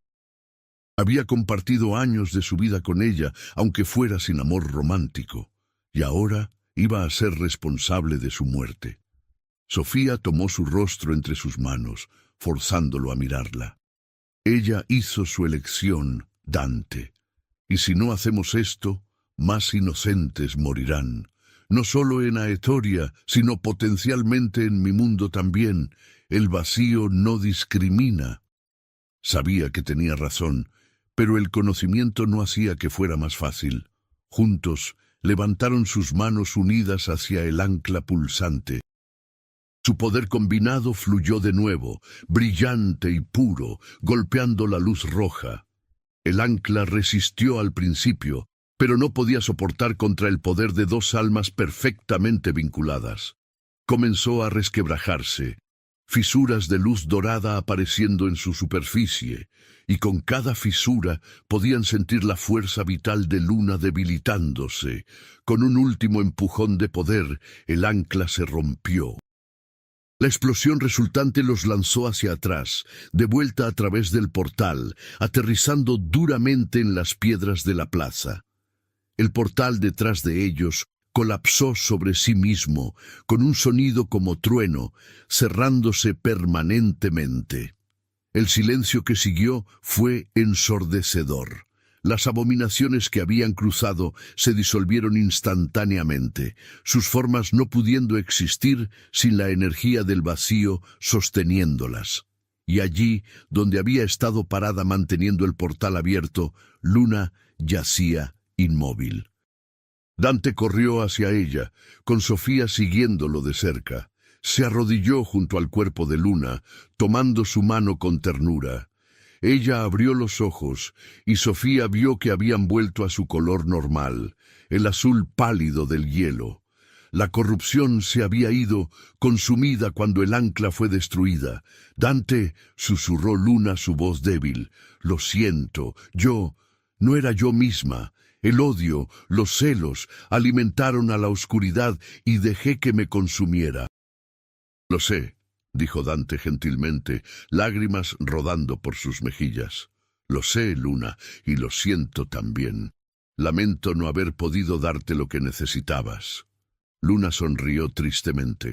Había compartido años de su vida con ella, aunque fuera sin amor romántico, y ahora iba a ser responsable de su muerte. Sofía tomó su rostro entre sus manos, forzándolo a mirarla. «Ella hizo su elección, Dante. Y si no hacemos esto, más inocentes morirán. No solo en Aetoria, sino potencialmente en mi mundo también. El vacío no discrimina». Sabía que tenía razón, pero el conocimiento no hacía que fuera más fácil. Juntos, levantaron sus manos unidas hacia el ancla pulsante. Su poder combinado fluyó de nuevo, brillante y puro, golpeando la luz roja. El ancla resistió al principio, pero no podía soportar contra el poder de dos almas perfectamente vinculadas. comenzó a resquebrajarse, fisuras de luz dorada apareciendo en su superficie, y con cada fisura podían sentir la fuerza vital de Luna debilitándose. Con un último empujón de poder, el ancla se rompió. La explosión resultante los lanzó hacia atrás, de vuelta a través del portal, aterrizando duramente en las piedras de la plaza. El portal detrás de ellos colapsó sobre sí mismo, con un sonido como trueno, cerrándose permanentemente. El silencio que siguió fue ensordecedor. Las abominaciones que habían cruzado se disolvieron instantáneamente, sus formas no pudiendo existir sin la energía del vacío sosteniéndolas. Y allí, donde había estado parada manteniendo el portal abierto, Luna yacía inmóvil. Dante corrió hacia ella, con Sofía siguiéndolo de cerca. Se arrodilló junto al cuerpo de Luna, tomando su mano con ternura. Ella abrió los ojos, y Sofía vio que habían vuelto a su color normal, el azul pálido del hielo. La corrupción se había ido, consumida cuando el ancla fue destruida. Dante, susurró Luna su voz débil. Lo siento, no era yo misma. El odio, los celos, alimentaron a la oscuridad y dejé que me consumiera. Lo sé, dijo Dante gentilmente, lágrimas rodando por sus mejillas. Lo sé, Luna, y lo siento también. Lamento no haber podido darte lo que necesitabas. Luna sonrió tristemente.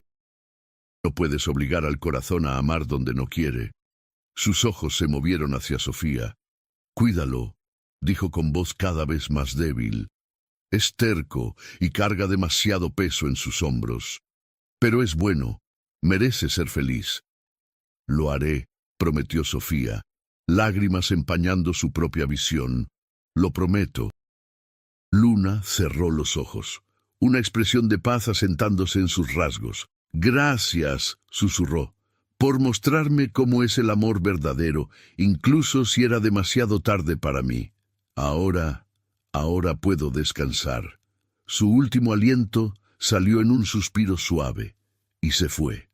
No puedes obligar al corazón a amar donde no quiere. Sus ojos se movieron hacia Sofía. Cuídalo, dijo con voz cada vez más débil. Es terco y carga demasiado peso en sus hombros. Pero es bueno, merece ser feliz. Lo haré, prometió Sofía, lágrimas empañando su propia visión. Lo prometo. Luna cerró los ojos, una expresión de paz asentándose en sus rasgos. Gracias, susurró, por mostrarme cómo es el amor verdadero, incluso si era demasiado tarde para mí. Ahora puedo descansar. Su último aliento salió en un suspiro suave, y se fue.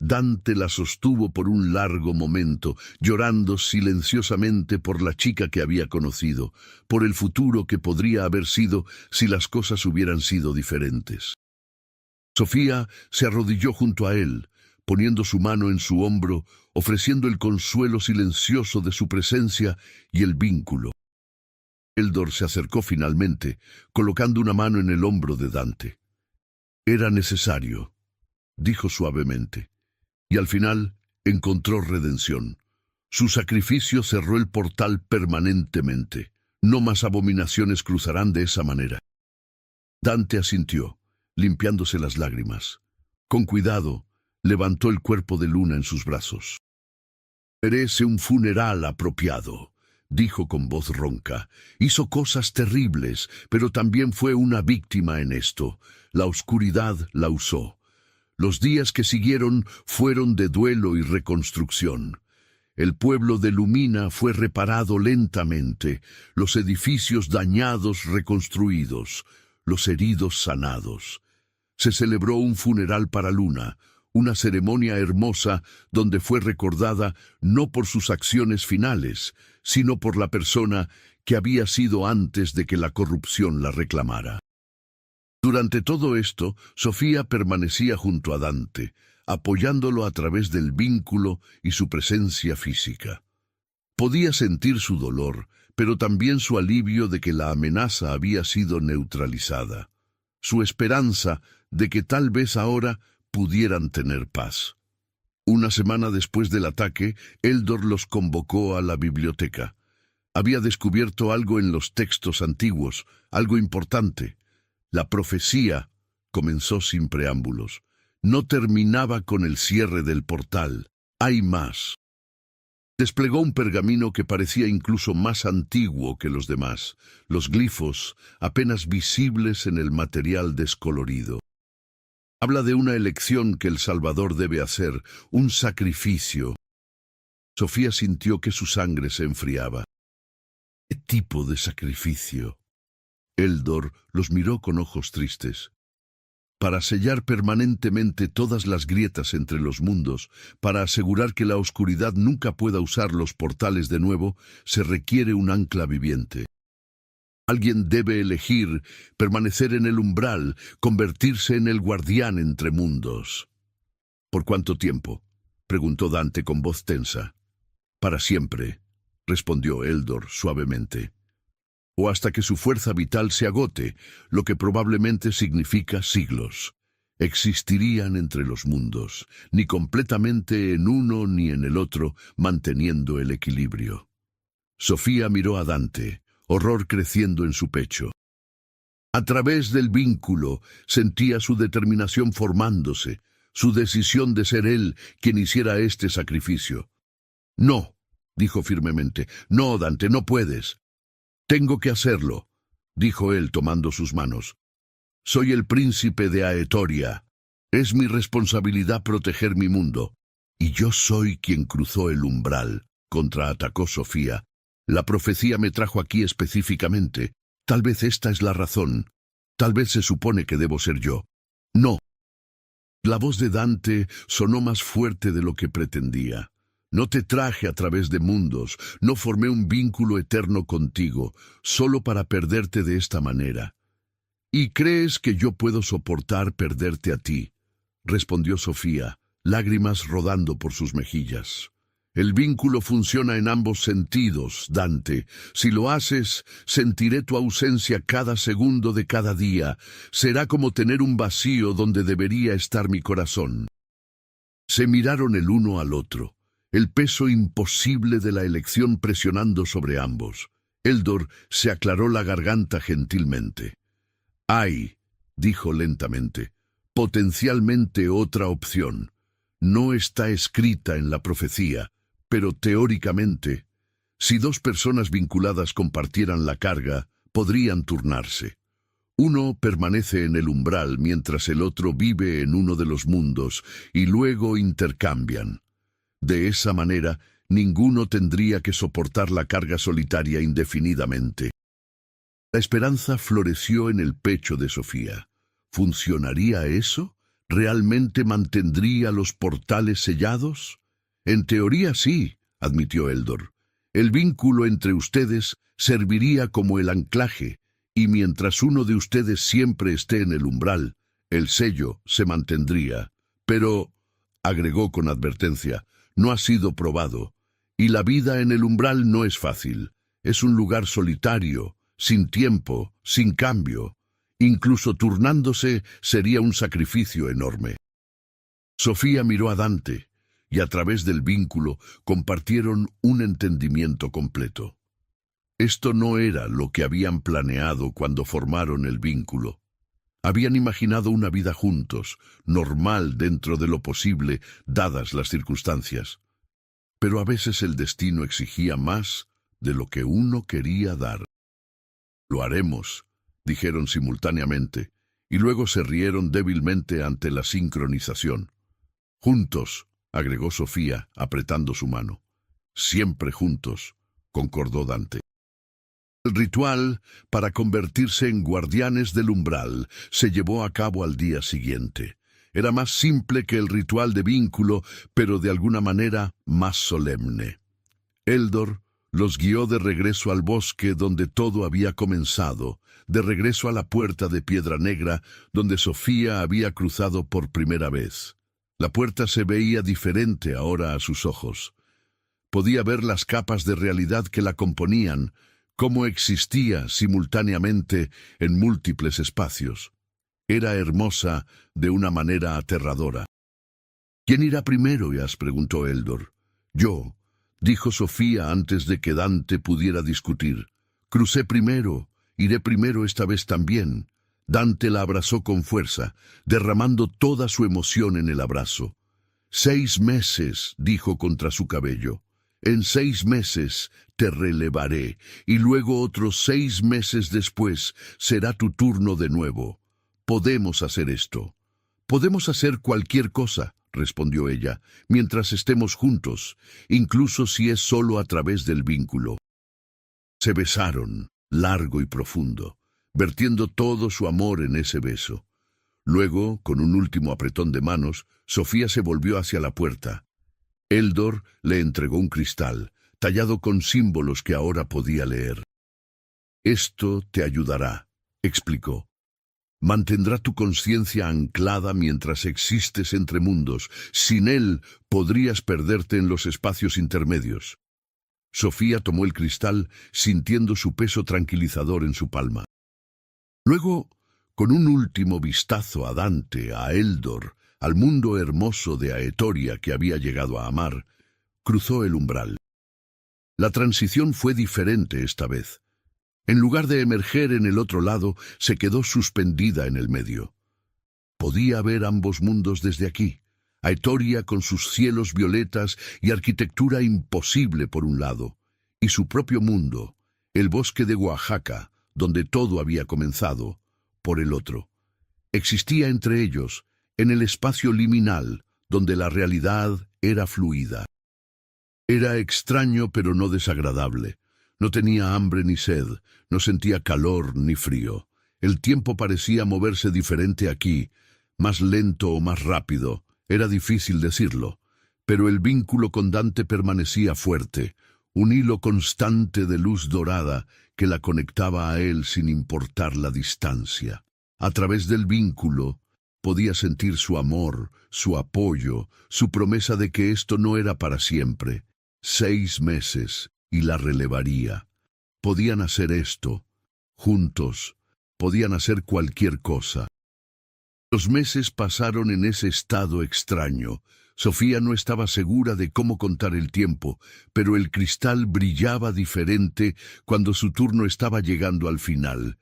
Dante la sostuvo por un largo momento, llorando silenciosamente por la chica que había conocido, por el futuro que podría haber sido si las cosas hubieran sido diferentes. Sofía se arrodilló junto a él, poniendo su mano en su hombro, ofreciendo el consuelo silencioso de su presencia y el vínculo. Eldor se acercó finalmente, colocando una mano en el hombro de Dante. Era necesario, dijo suavemente, y al final encontró redención. Su sacrificio cerró el portal permanentemente. No más abominaciones cruzarán de esa manera. Dante asintió, limpiándose las lágrimas. Con cuidado, levantó el cuerpo de Luna en sus brazos. Merece un funeral apropiado, dijo con voz ronca. Hizo cosas terribles, pero también fue una víctima en esto. La oscuridad la usó. Los días que siguieron fueron de duelo y reconstrucción. El pueblo de Lumina fue reparado lentamente, los edificios dañados reconstruidos, los heridos sanados. Se celebró un funeral para Luna, una ceremonia hermosa donde fue recordada no por sus acciones finales, sino por la persona que había sido antes de que la corrupción la reclamara. Durante todo esto, Sofía permanecía junto a Dante, apoyándolo a través del vínculo y su presencia física. Podía sentir su dolor, pero también su alivio de que la amenaza había sido neutralizada, su esperanza de que tal vez ahora pudieran tener paz. Una semana después del ataque, Eldor los convocó a la biblioteca. Había descubierto algo en los textos antiguos, algo importante. La profecía comenzó sin preámbulos. No terminaba con el cierre del portal. Hay más. Desplegó un pergamino que parecía incluso más antiguo que los demás, los glifos apenas visibles en el material descolorido. Habla de una elección que el Salvador debe hacer, un sacrificio. Sofía sintió que su sangre se enfriaba. ¿Qué tipo de sacrificio? Eldor los miró con ojos tristes. para sellar permanentemente todas las grietas entre los mundos, para asegurar que la oscuridad nunca pueda usar los portales de nuevo, se requiere un ancla viviente. Alguien debe elegir permanecer en el umbral, convertirse en el guardián entre mundos. ¿Por cuánto tiempo?, preguntó Dante con voz tensa. Para siempre, respondió Eldor suavemente. O hasta que su fuerza vital se agote, lo que probablemente significa siglos. Existirían entre los mundos, ni completamente en uno ni en el otro, manteniendo el equilibrio. Sofía miró a Dante, horror creciendo en su pecho. A través del vínculo sentía su determinación formándose, su decisión de ser él quien hiciera este sacrificio. No, dijo firmemente, no, Dante, no puedes. Tengo que hacerlo, dijo él tomando sus manos. Soy el príncipe de Aetoria. Es mi responsabilidad proteger mi mundo. Y yo soy quien cruzó el umbral, contraatacó Sofía. La profecía me trajo aquí específicamente. Tal vez esta es la razón. Tal vez se supone que debo ser yo. No. La voz de Dante sonó más fuerte de lo que pretendía. No te traje a través de mundos, no formé un vínculo eterno contigo, solo para perderte de esta manera. ¿Y crees que yo puedo soportar perderte a ti?, respondió Sofía, lágrimas rodando por sus mejillas. El vínculo funciona en ambos sentidos, Dante. Si lo haces, sentiré tu ausencia cada segundo de cada día. Será como tener un vacío donde debería estar mi corazón. Se miraron el uno al otro, el peso imposible de la elección presionando sobre ambos. Eldor se aclaró la garganta gentilmente. Hay, dijo lentamente, potencialmente otra opción. No está escrita en la profecía, pero teóricamente, si dos personas vinculadas compartieran la carga, podrían turnarse. Uno permanece en el umbral mientras el otro vive en uno de los mundos y luego intercambian. De esa manera, ninguno tendría que soportar la carga solitaria indefinidamente. La esperanza floreció en el pecho de Sofía. ¿Funcionaría eso? ¿Realmente mantendría los portales sellados? En teoría sí, admitió Eldor. El vínculo entre ustedes serviría como el anclaje, y mientras uno de ustedes siempre esté en el umbral, el sello se mantendría. Pero, agregó con advertencia, no ha sido probado, y la vida en el umbral no es fácil. Es un lugar solitario, sin tiempo, sin cambio. Incluso turnándose sería un sacrificio enorme. Sofía miró a Dante, y a través del vínculo compartieron un entendimiento completo. Esto no era lo que habían planeado cuando formaron el vínculo. Habían imaginado una vida juntos, normal dentro de lo posible, dadas las circunstancias. Pero a veces el destino exigía más de lo que uno quería dar. Lo haremos, dijeron simultáneamente, y luego se rieron débilmente ante la sincronización. Juntos, agregó Sofía, apretando su mano. Siempre juntos, concordó Dante. El ritual para convertirse en guardianes del umbral se llevó a cabo al día siguiente. Era más simple que el ritual de vínculo, pero de alguna manera más solemne. Eldor los guió de regreso al bosque donde todo había comenzado, de regreso a la puerta de piedra negra donde Sofía había cruzado por primera vez. La puerta se veía diferente ahora a sus ojos. Podía ver las capas de realidad que la componían, cómo existía simultáneamente en múltiples espacios. Era hermosa de una manera aterradora. ¿Quién irá primero, Eas?, preguntó Eldor. Yo, dijo Sofía antes de que Dante pudiera discutir. Crucé primero, iré primero esta vez también. Dante la abrazó con fuerza, derramando toda su emoción en el abrazo. 6 meses, dijo contra su cabello. En 6 meses te relevaré, y luego otros 6 meses después será tu turno de nuevo. Podemos hacer esto. Podemos hacer cualquier cosa, respondió ella, mientras estemos juntos, incluso si es solo a través del vínculo. Se besaron, largo y profundo, vertiendo todo su amor en ese beso. Luego, con un último apretón de manos, Sofía se volvió hacia la puerta. Eldor le entregó un cristal, tallado con símbolos que ahora podía leer. «Esto te ayudará», explicó. «Mantendrá tu conciencia anclada mientras existes entre mundos. Sin él podrías perderte en los espacios intermedios». Sofía tomó el cristal, sintiendo su peso tranquilizador en su palma. Luego, con un último vistazo a Dante, a Eldor, al mundo hermoso de Aetoria que había llegado a amar, cruzó el umbral. La transición fue diferente esta vez. En lugar de emerger en el otro lado, se quedó suspendida en el medio. Podía ver ambos mundos desde aquí. Aetoria con sus cielos violetas y arquitectura imposible por un lado, y su propio mundo, el bosque de Oaxaca, donde todo había comenzado, por el otro. Existía entre ellos, en el espacio liminal, donde la realidad era fluida. Era extraño pero no desagradable. No tenía hambre ni sed, no sentía calor ni frío. El tiempo parecía moverse diferente aquí, más lento o más rápido. Era difícil decirlo, pero el vínculo con Dante permanecía fuerte, un hilo constante de luz dorada que la conectaba a él sin importar la distancia. A través del vínculo podía sentir su amor, su apoyo, su promesa de que esto no era para siempre. 6 meses y la relevaría. Podían hacer esto, juntos, podían hacer cualquier cosa. Los meses pasaron en ese estado extraño. Sofía no estaba segura de cómo contar el tiempo, pero el cristal brillaba diferente cuando su turno estaba llegando al final.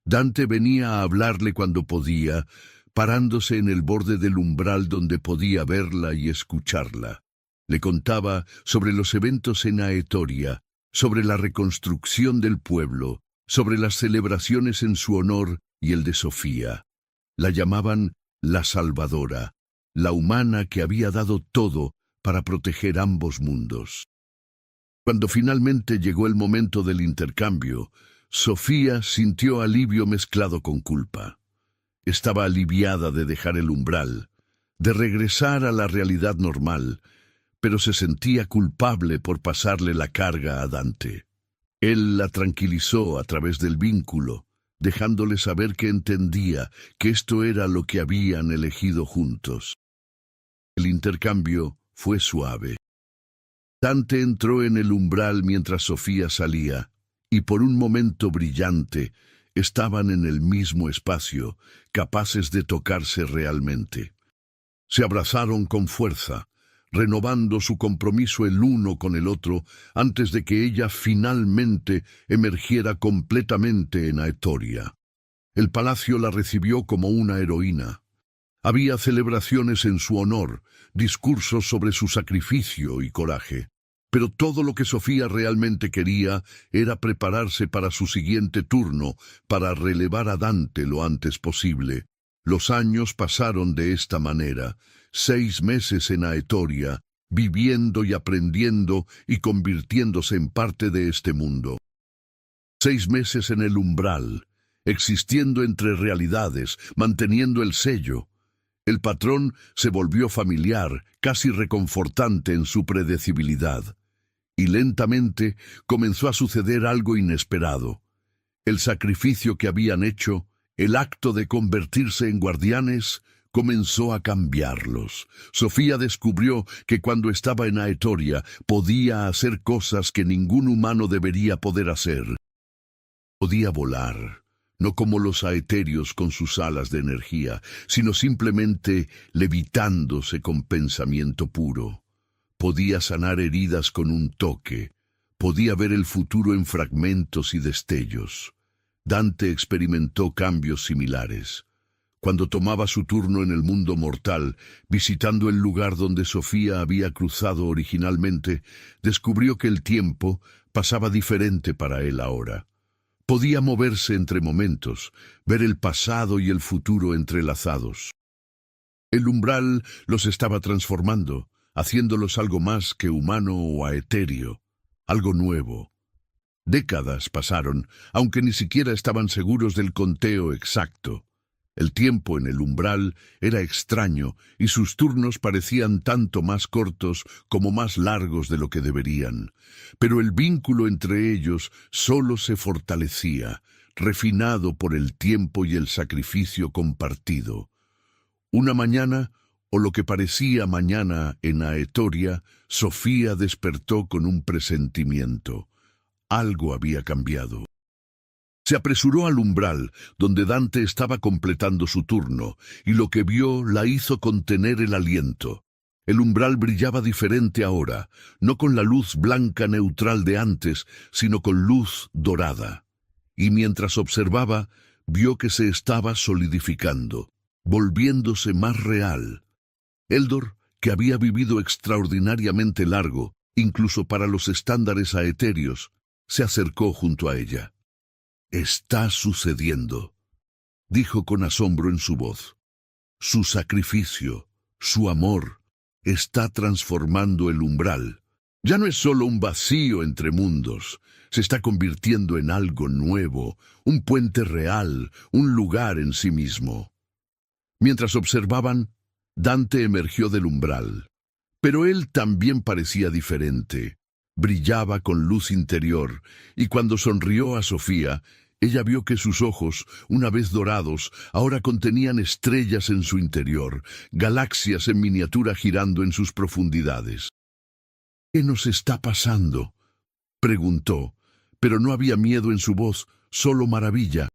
Dante venía a hablarle cuando podía, parándose en el borde del umbral donde podía verla y escucharla. Le contaba sobre los eventos en Aetoria, sobre la reconstrucción del pueblo, sobre las celebraciones en su honor y el de Sofía. La llamaban la Salvadora, la humana que había dado todo para proteger ambos mundos. Cuando finalmente llegó el momento del intercambio, Sofía sintió alivio mezclado con culpa. Estaba aliviada de dejar el umbral, de regresar a la realidad normal, pero se sentía culpable por pasarle la carga a Dante. Él la tranquilizó a través del vínculo, dejándole saber que entendía que esto era lo que habían elegido juntos. El intercambio fue suave. Dante entró en el umbral mientras Sofía salía, y por un momento brillante estaban en el mismo espacio, capaces de tocarse realmente. Se abrazaron con fuerza, renovando su compromiso el uno con el otro antes de que ella finalmente emergiera completamente en Aetoria. El palacio la recibió como una heroína. Había celebraciones en su honor, discursos sobre su sacrificio y coraje. Pero todo lo que Sofía realmente quería era prepararse para su siguiente turno, para relevar a Dante lo antes posible. Los años pasaron de esta manera. 6 meses en Aetoria, viviendo y aprendiendo y convirtiéndose en parte de este mundo. 6 meses en el umbral, existiendo entre realidades, manteniendo el sello. El patrón se volvió familiar, casi reconfortante en su predecibilidad. Y lentamente comenzó a suceder algo inesperado. El sacrificio que habían hecho, el acto de convertirse en guardianes, comenzó a cambiarlos. Sofía descubrió que cuando estaba en Aetoria podía hacer cosas que ningún humano debería poder hacer. Podía volar, no como los aeterios con sus alas de energía, sino simplemente levitándose con pensamiento puro. Podía sanar heridas con un toque, podía ver el futuro en fragmentos y destellos. Dante experimentó cambios similares. Cuando tomaba su turno en el mundo mortal, visitando el lugar donde Sofía había cruzado originalmente, descubrió que el tiempo pasaba diferente para él ahora. Podía moverse entre momentos, ver el pasado y el futuro entrelazados. El umbral los estaba transformando, haciéndolos algo más que humano o aetéreo, algo nuevo. Décadas pasaron, aunque ni siquiera estaban seguros del conteo exacto. El tiempo en el umbral era extraño y sus turnos parecían tanto más cortos como más largos de lo que deberían. Pero el vínculo entre ellos solo se fortalecía, refinado por el tiempo y el sacrificio compartido. Una mañana, o lo que parecía mañana en Aetoria, Sofía despertó con un presentimiento. Algo había cambiado. Se apresuró al umbral, donde Dante estaba completando su turno, y lo que vio la hizo contener el aliento. El umbral brillaba diferente ahora, no con la luz blanca neutral de antes, sino con luz dorada. Y mientras observaba, vio que se estaba solidificando, volviéndose más real. Eldor, que había vivido extraordinariamente largo, incluso para los estándares aeterios, se acercó junto a ella. «Está sucediendo», dijo con asombro en su voz. «Su sacrificio, su amor, está transformando el umbral. Ya no es solo un vacío entre mundos, se está convirtiendo en algo nuevo, un puente real, un lugar en sí mismo». Mientras observaban, Dante emergió del umbral. Pero él también parecía diferente. Brillaba con luz interior, y cuando sonrió a Sofía, ella vio que sus ojos, una vez dorados, ahora contenían estrellas en su interior, galaxias en miniatura girando en sus profundidades. «¿Qué nos está pasando?», preguntó, pero no había miedo en su voz, solo maravilla.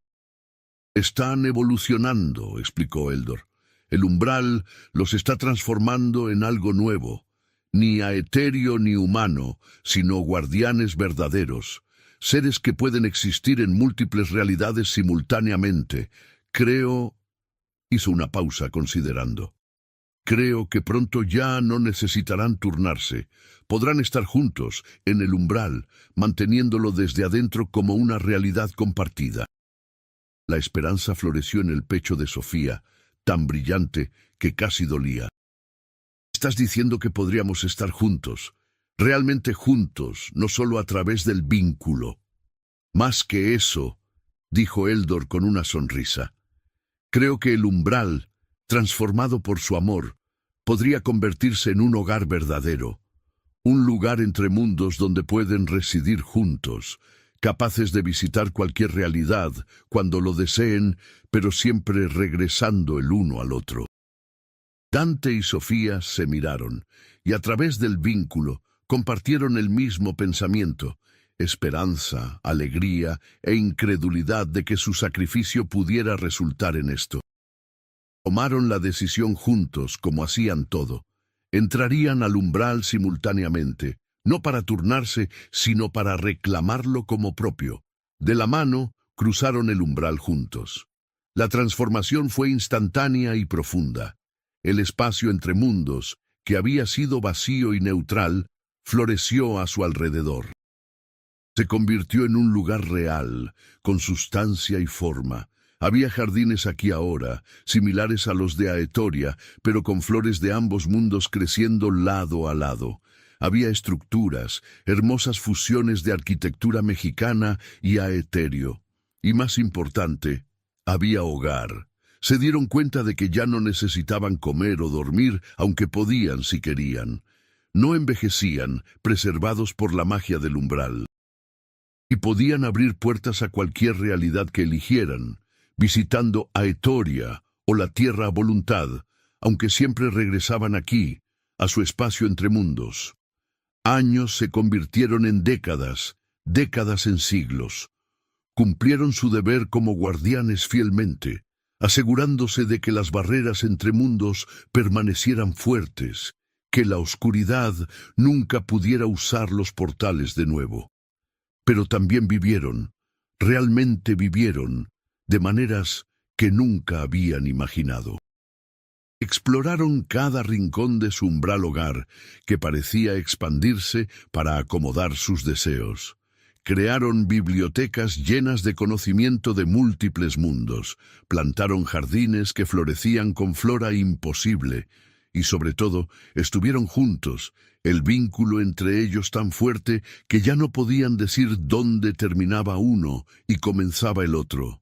«Están evolucionando», explicó Eldor. «El umbral los está transformando en algo nuevo, ni aetéreo ni humano, sino guardianes verdaderos, seres que pueden existir en múltiples realidades simultáneamente. Creo...» Hizo una pausa considerando. «Creo que pronto ya no necesitarán turnarse. Podrán estar juntos, en el umbral, manteniéndolo desde adentro como una realidad compartida». La esperanza floreció en el pecho de Sofía, tan brillante que casi dolía. «Estás diciendo que podríamos estar juntos, realmente juntos, no solo a través del vínculo». «Más que eso», dijo Eldor con una sonrisa. «Creo que el umbral, transformado por su amor, podría convertirse en un hogar verdadero, un lugar entre mundos donde pueden residir juntos, capaces de visitar cualquier realidad cuando lo deseen, pero siempre regresando el uno al otro». Dante y Sofía se miraron, y a través del vínculo compartieron el mismo pensamiento, esperanza, alegría e incredulidad de que su sacrificio pudiera resultar en esto. Tomaron la decisión juntos, como hacían todo. Entrarían al umbral simultáneamente, no para turnarse, sino para reclamarlo como propio. De la mano, cruzaron el umbral juntos. La transformación fue instantánea y profunda. El espacio entre mundos, que había sido vacío y neutral, floreció a su alrededor. Se convirtió en un lugar real, con sustancia y forma. Había jardines aquí ahora, similares a los de Aetoria, pero con flores de ambos mundos creciendo lado a lado. Había estructuras, hermosas fusiones de arquitectura mexicana y aeterio. Y más importante, había hogar. Se dieron cuenta de que ya no necesitaban comer o dormir, aunque podían si querían. No envejecían, preservados por la magia del umbral. Y podían abrir puertas a cualquier realidad que eligieran, visitando Aetoria o la Tierra a voluntad, aunque siempre regresaban aquí, a su espacio entre mundos. Años se convirtieron en décadas, décadas en siglos. Cumplieron su deber como guardianes fielmente, asegurándose de que las barreras entre mundos permanecieran fuertes, que la oscuridad nunca pudiera usar los portales de nuevo. Pero también vivieron, realmente vivieron, de maneras que nunca habían imaginado. Exploraron cada rincón de su umbral hogar, que parecía expandirse para acomodar sus deseos. Crearon bibliotecas llenas de conocimiento de múltiples mundos, plantaron jardines que florecían con flora imposible, y sobre todo, estuvieron juntos, el vínculo entre ellos tan fuerte que ya no podían decir dónde terminaba uno y comenzaba el otro.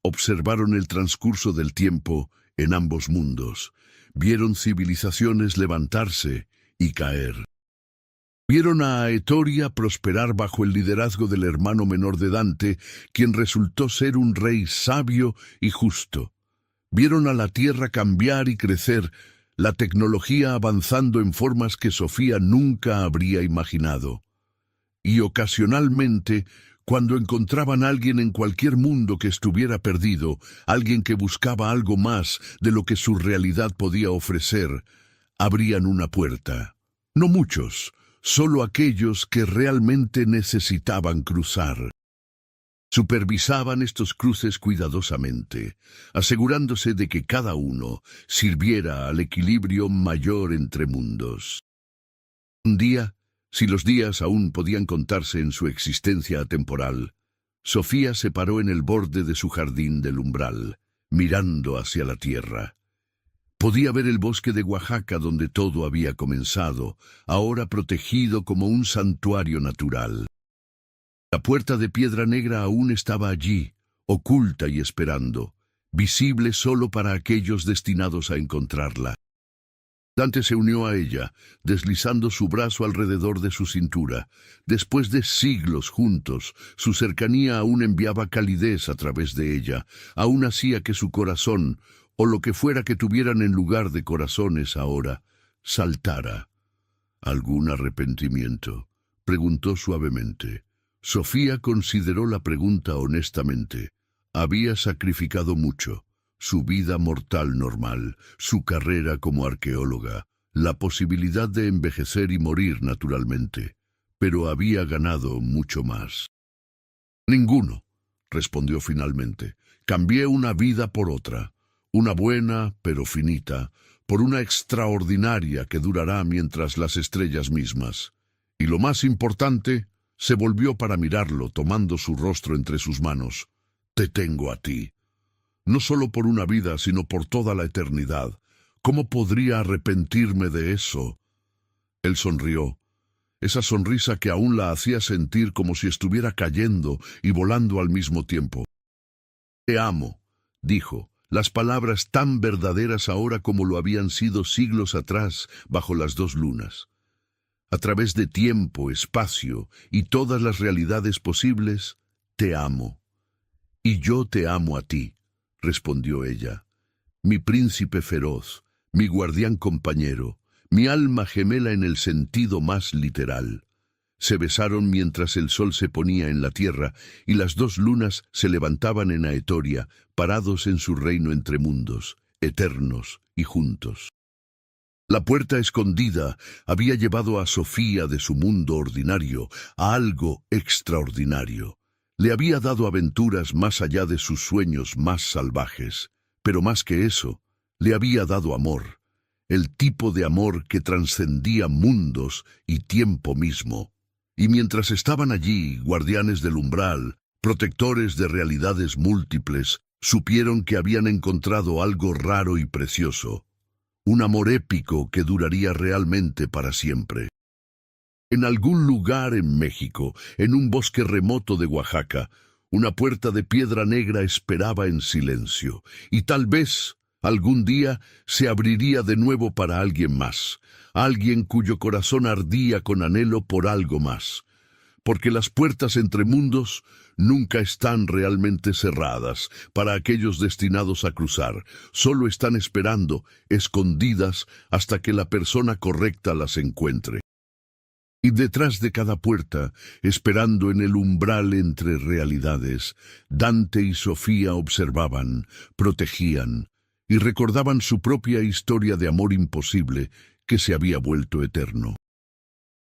observaron el transcurso del tiempo en ambos mundos. Vieron civilizaciones levantarse y caer. Vieron a Aetoria prosperar bajo el liderazgo del hermano menor de Dante, quien resultó ser un rey sabio y justo. Vieron a la tierra cambiar y crecer, la tecnología avanzando en formas que Sofía nunca habría imaginado. Y ocasionalmente, cuando encontraban a alguien en cualquier mundo que estuviera perdido, alguien que buscaba algo más de lo que su realidad podía ofrecer, abrían una puerta. No muchos, solo aquellos que realmente necesitaban cruzar. Supervisaban estos cruces cuidadosamente, asegurándose de que cada uno sirviera al equilibrio mayor entre mundos. Un día, si los días aún podían contarse en su existencia atemporal, Sofía se paró en el borde de su jardín del umbral, mirando hacia la tierra. Podía ver el bosque de Oaxaca donde todo había comenzado, ahora protegido como un santuario natural. La puerta de piedra negra aún estaba allí, oculta y esperando, visible solo para aquellos destinados a encontrarla. Dante se unió a ella, deslizando su brazo alrededor de su cintura. Después de siglos juntos, su cercanía aún enviaba calidez a través de ella, aún hacía que su corazón, o lo que fuera que tuvieran en lugar de corazones ahora, saltara. ¿Algún arrepentimiento?, preguntó suavemente. Sofía consideró la pregunta honestamente. Había sacrificado mucho. Su vida mortal normal, su carrera como arqueóloga, la posibilidad de envejecer y morir naturalmente, pero había ganado mucho más. Ninguno, respondió finalmente. Cambié una vida por otra, una buena pero finita, por una extraordinaria que durará mientras las estrellas mismas. Y lo más importante, se volvió para mirarlo, tomando su rostro entre sus manos. Te tengo a ti. No solo por una vida, sino por toda la eternidad. ¿Cómo podría arrepentirme de eso? Él sonrió, esa sonrisa que aún la hacía sentir como si estuviera cayendo y volando al mismo tiempo. Te amo, dijo, las palabras tan verdaderas ahora como lo habían sido siglos atrás bajo las dos lunas. A través de tiempo, espacio y todas las realidades posibles, te amo. Y yo te amo a ti, respondió ella. Mi príncipe feroz, mi guardián compañero, mi alma gemela en el sentido más literal. Se besaron mientras el sol se ponía en la tierra y las dos lunas se levantaban en Aetoria, parados en su reino entre mundos, eternos y juntos. La puerta escondida había llevado a Sofía de su mundo ordinario a algo extraordinario. Le había dado aventuras más allá de sus sueños más salvajes, pero más que eso, le había dado amor, el tipo de amor que trascendía mundos y tiempo mismo. Y mientras estaban allí, guardianes del umbral, protectores de realidades múltiples, supieron que habían encontrado algo raro y precioso, un amor épico que duraría realmente para siempre. En algún lugar en México, en un bosque remoto de Oaxaca, una puerta de piedra negra esperaba en silencio, y tal vez algún día se abriría de nuevo para alguien más, alguien cuyo corazón ardía con anhelo por algo más. Porque las puertas entre mundos nunca están realmente cerradas para aquellos destinados a cruzar, solo están esperando, escondidas, hasta que la persona correcta las encuentre. Y detrás de cada puerta, esperando en el umbral entre realidades, Dante y Sofía observaban, protegían y recordaban su propia historia de amor imposible que se había vuelto eterno.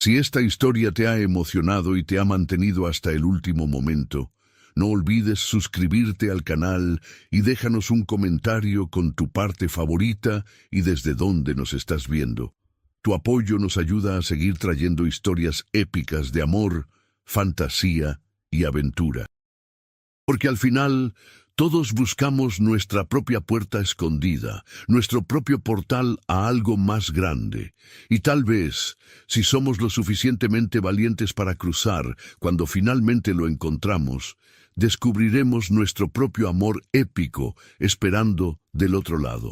Si esta historia te ha emocionado y te ha mantenido hasta el último momento, no olvides suscribirte al canal y déjanos un comentario con tu parte favorita y desde dónde nos estás viendo. Tu apoyo nos ayuda a seguir trayendo historias épicas de amor, fantasía y aventura. Porque al final, Todos buscamos nuestra propia puerta escondida, nuestro propio portal a algo más grande. Y tal vez, si somos lo suficientemente valientes para cruzar, cuando finalmente lo encontramos, descubriremos nuestro propio amor épico esperando del otro lado.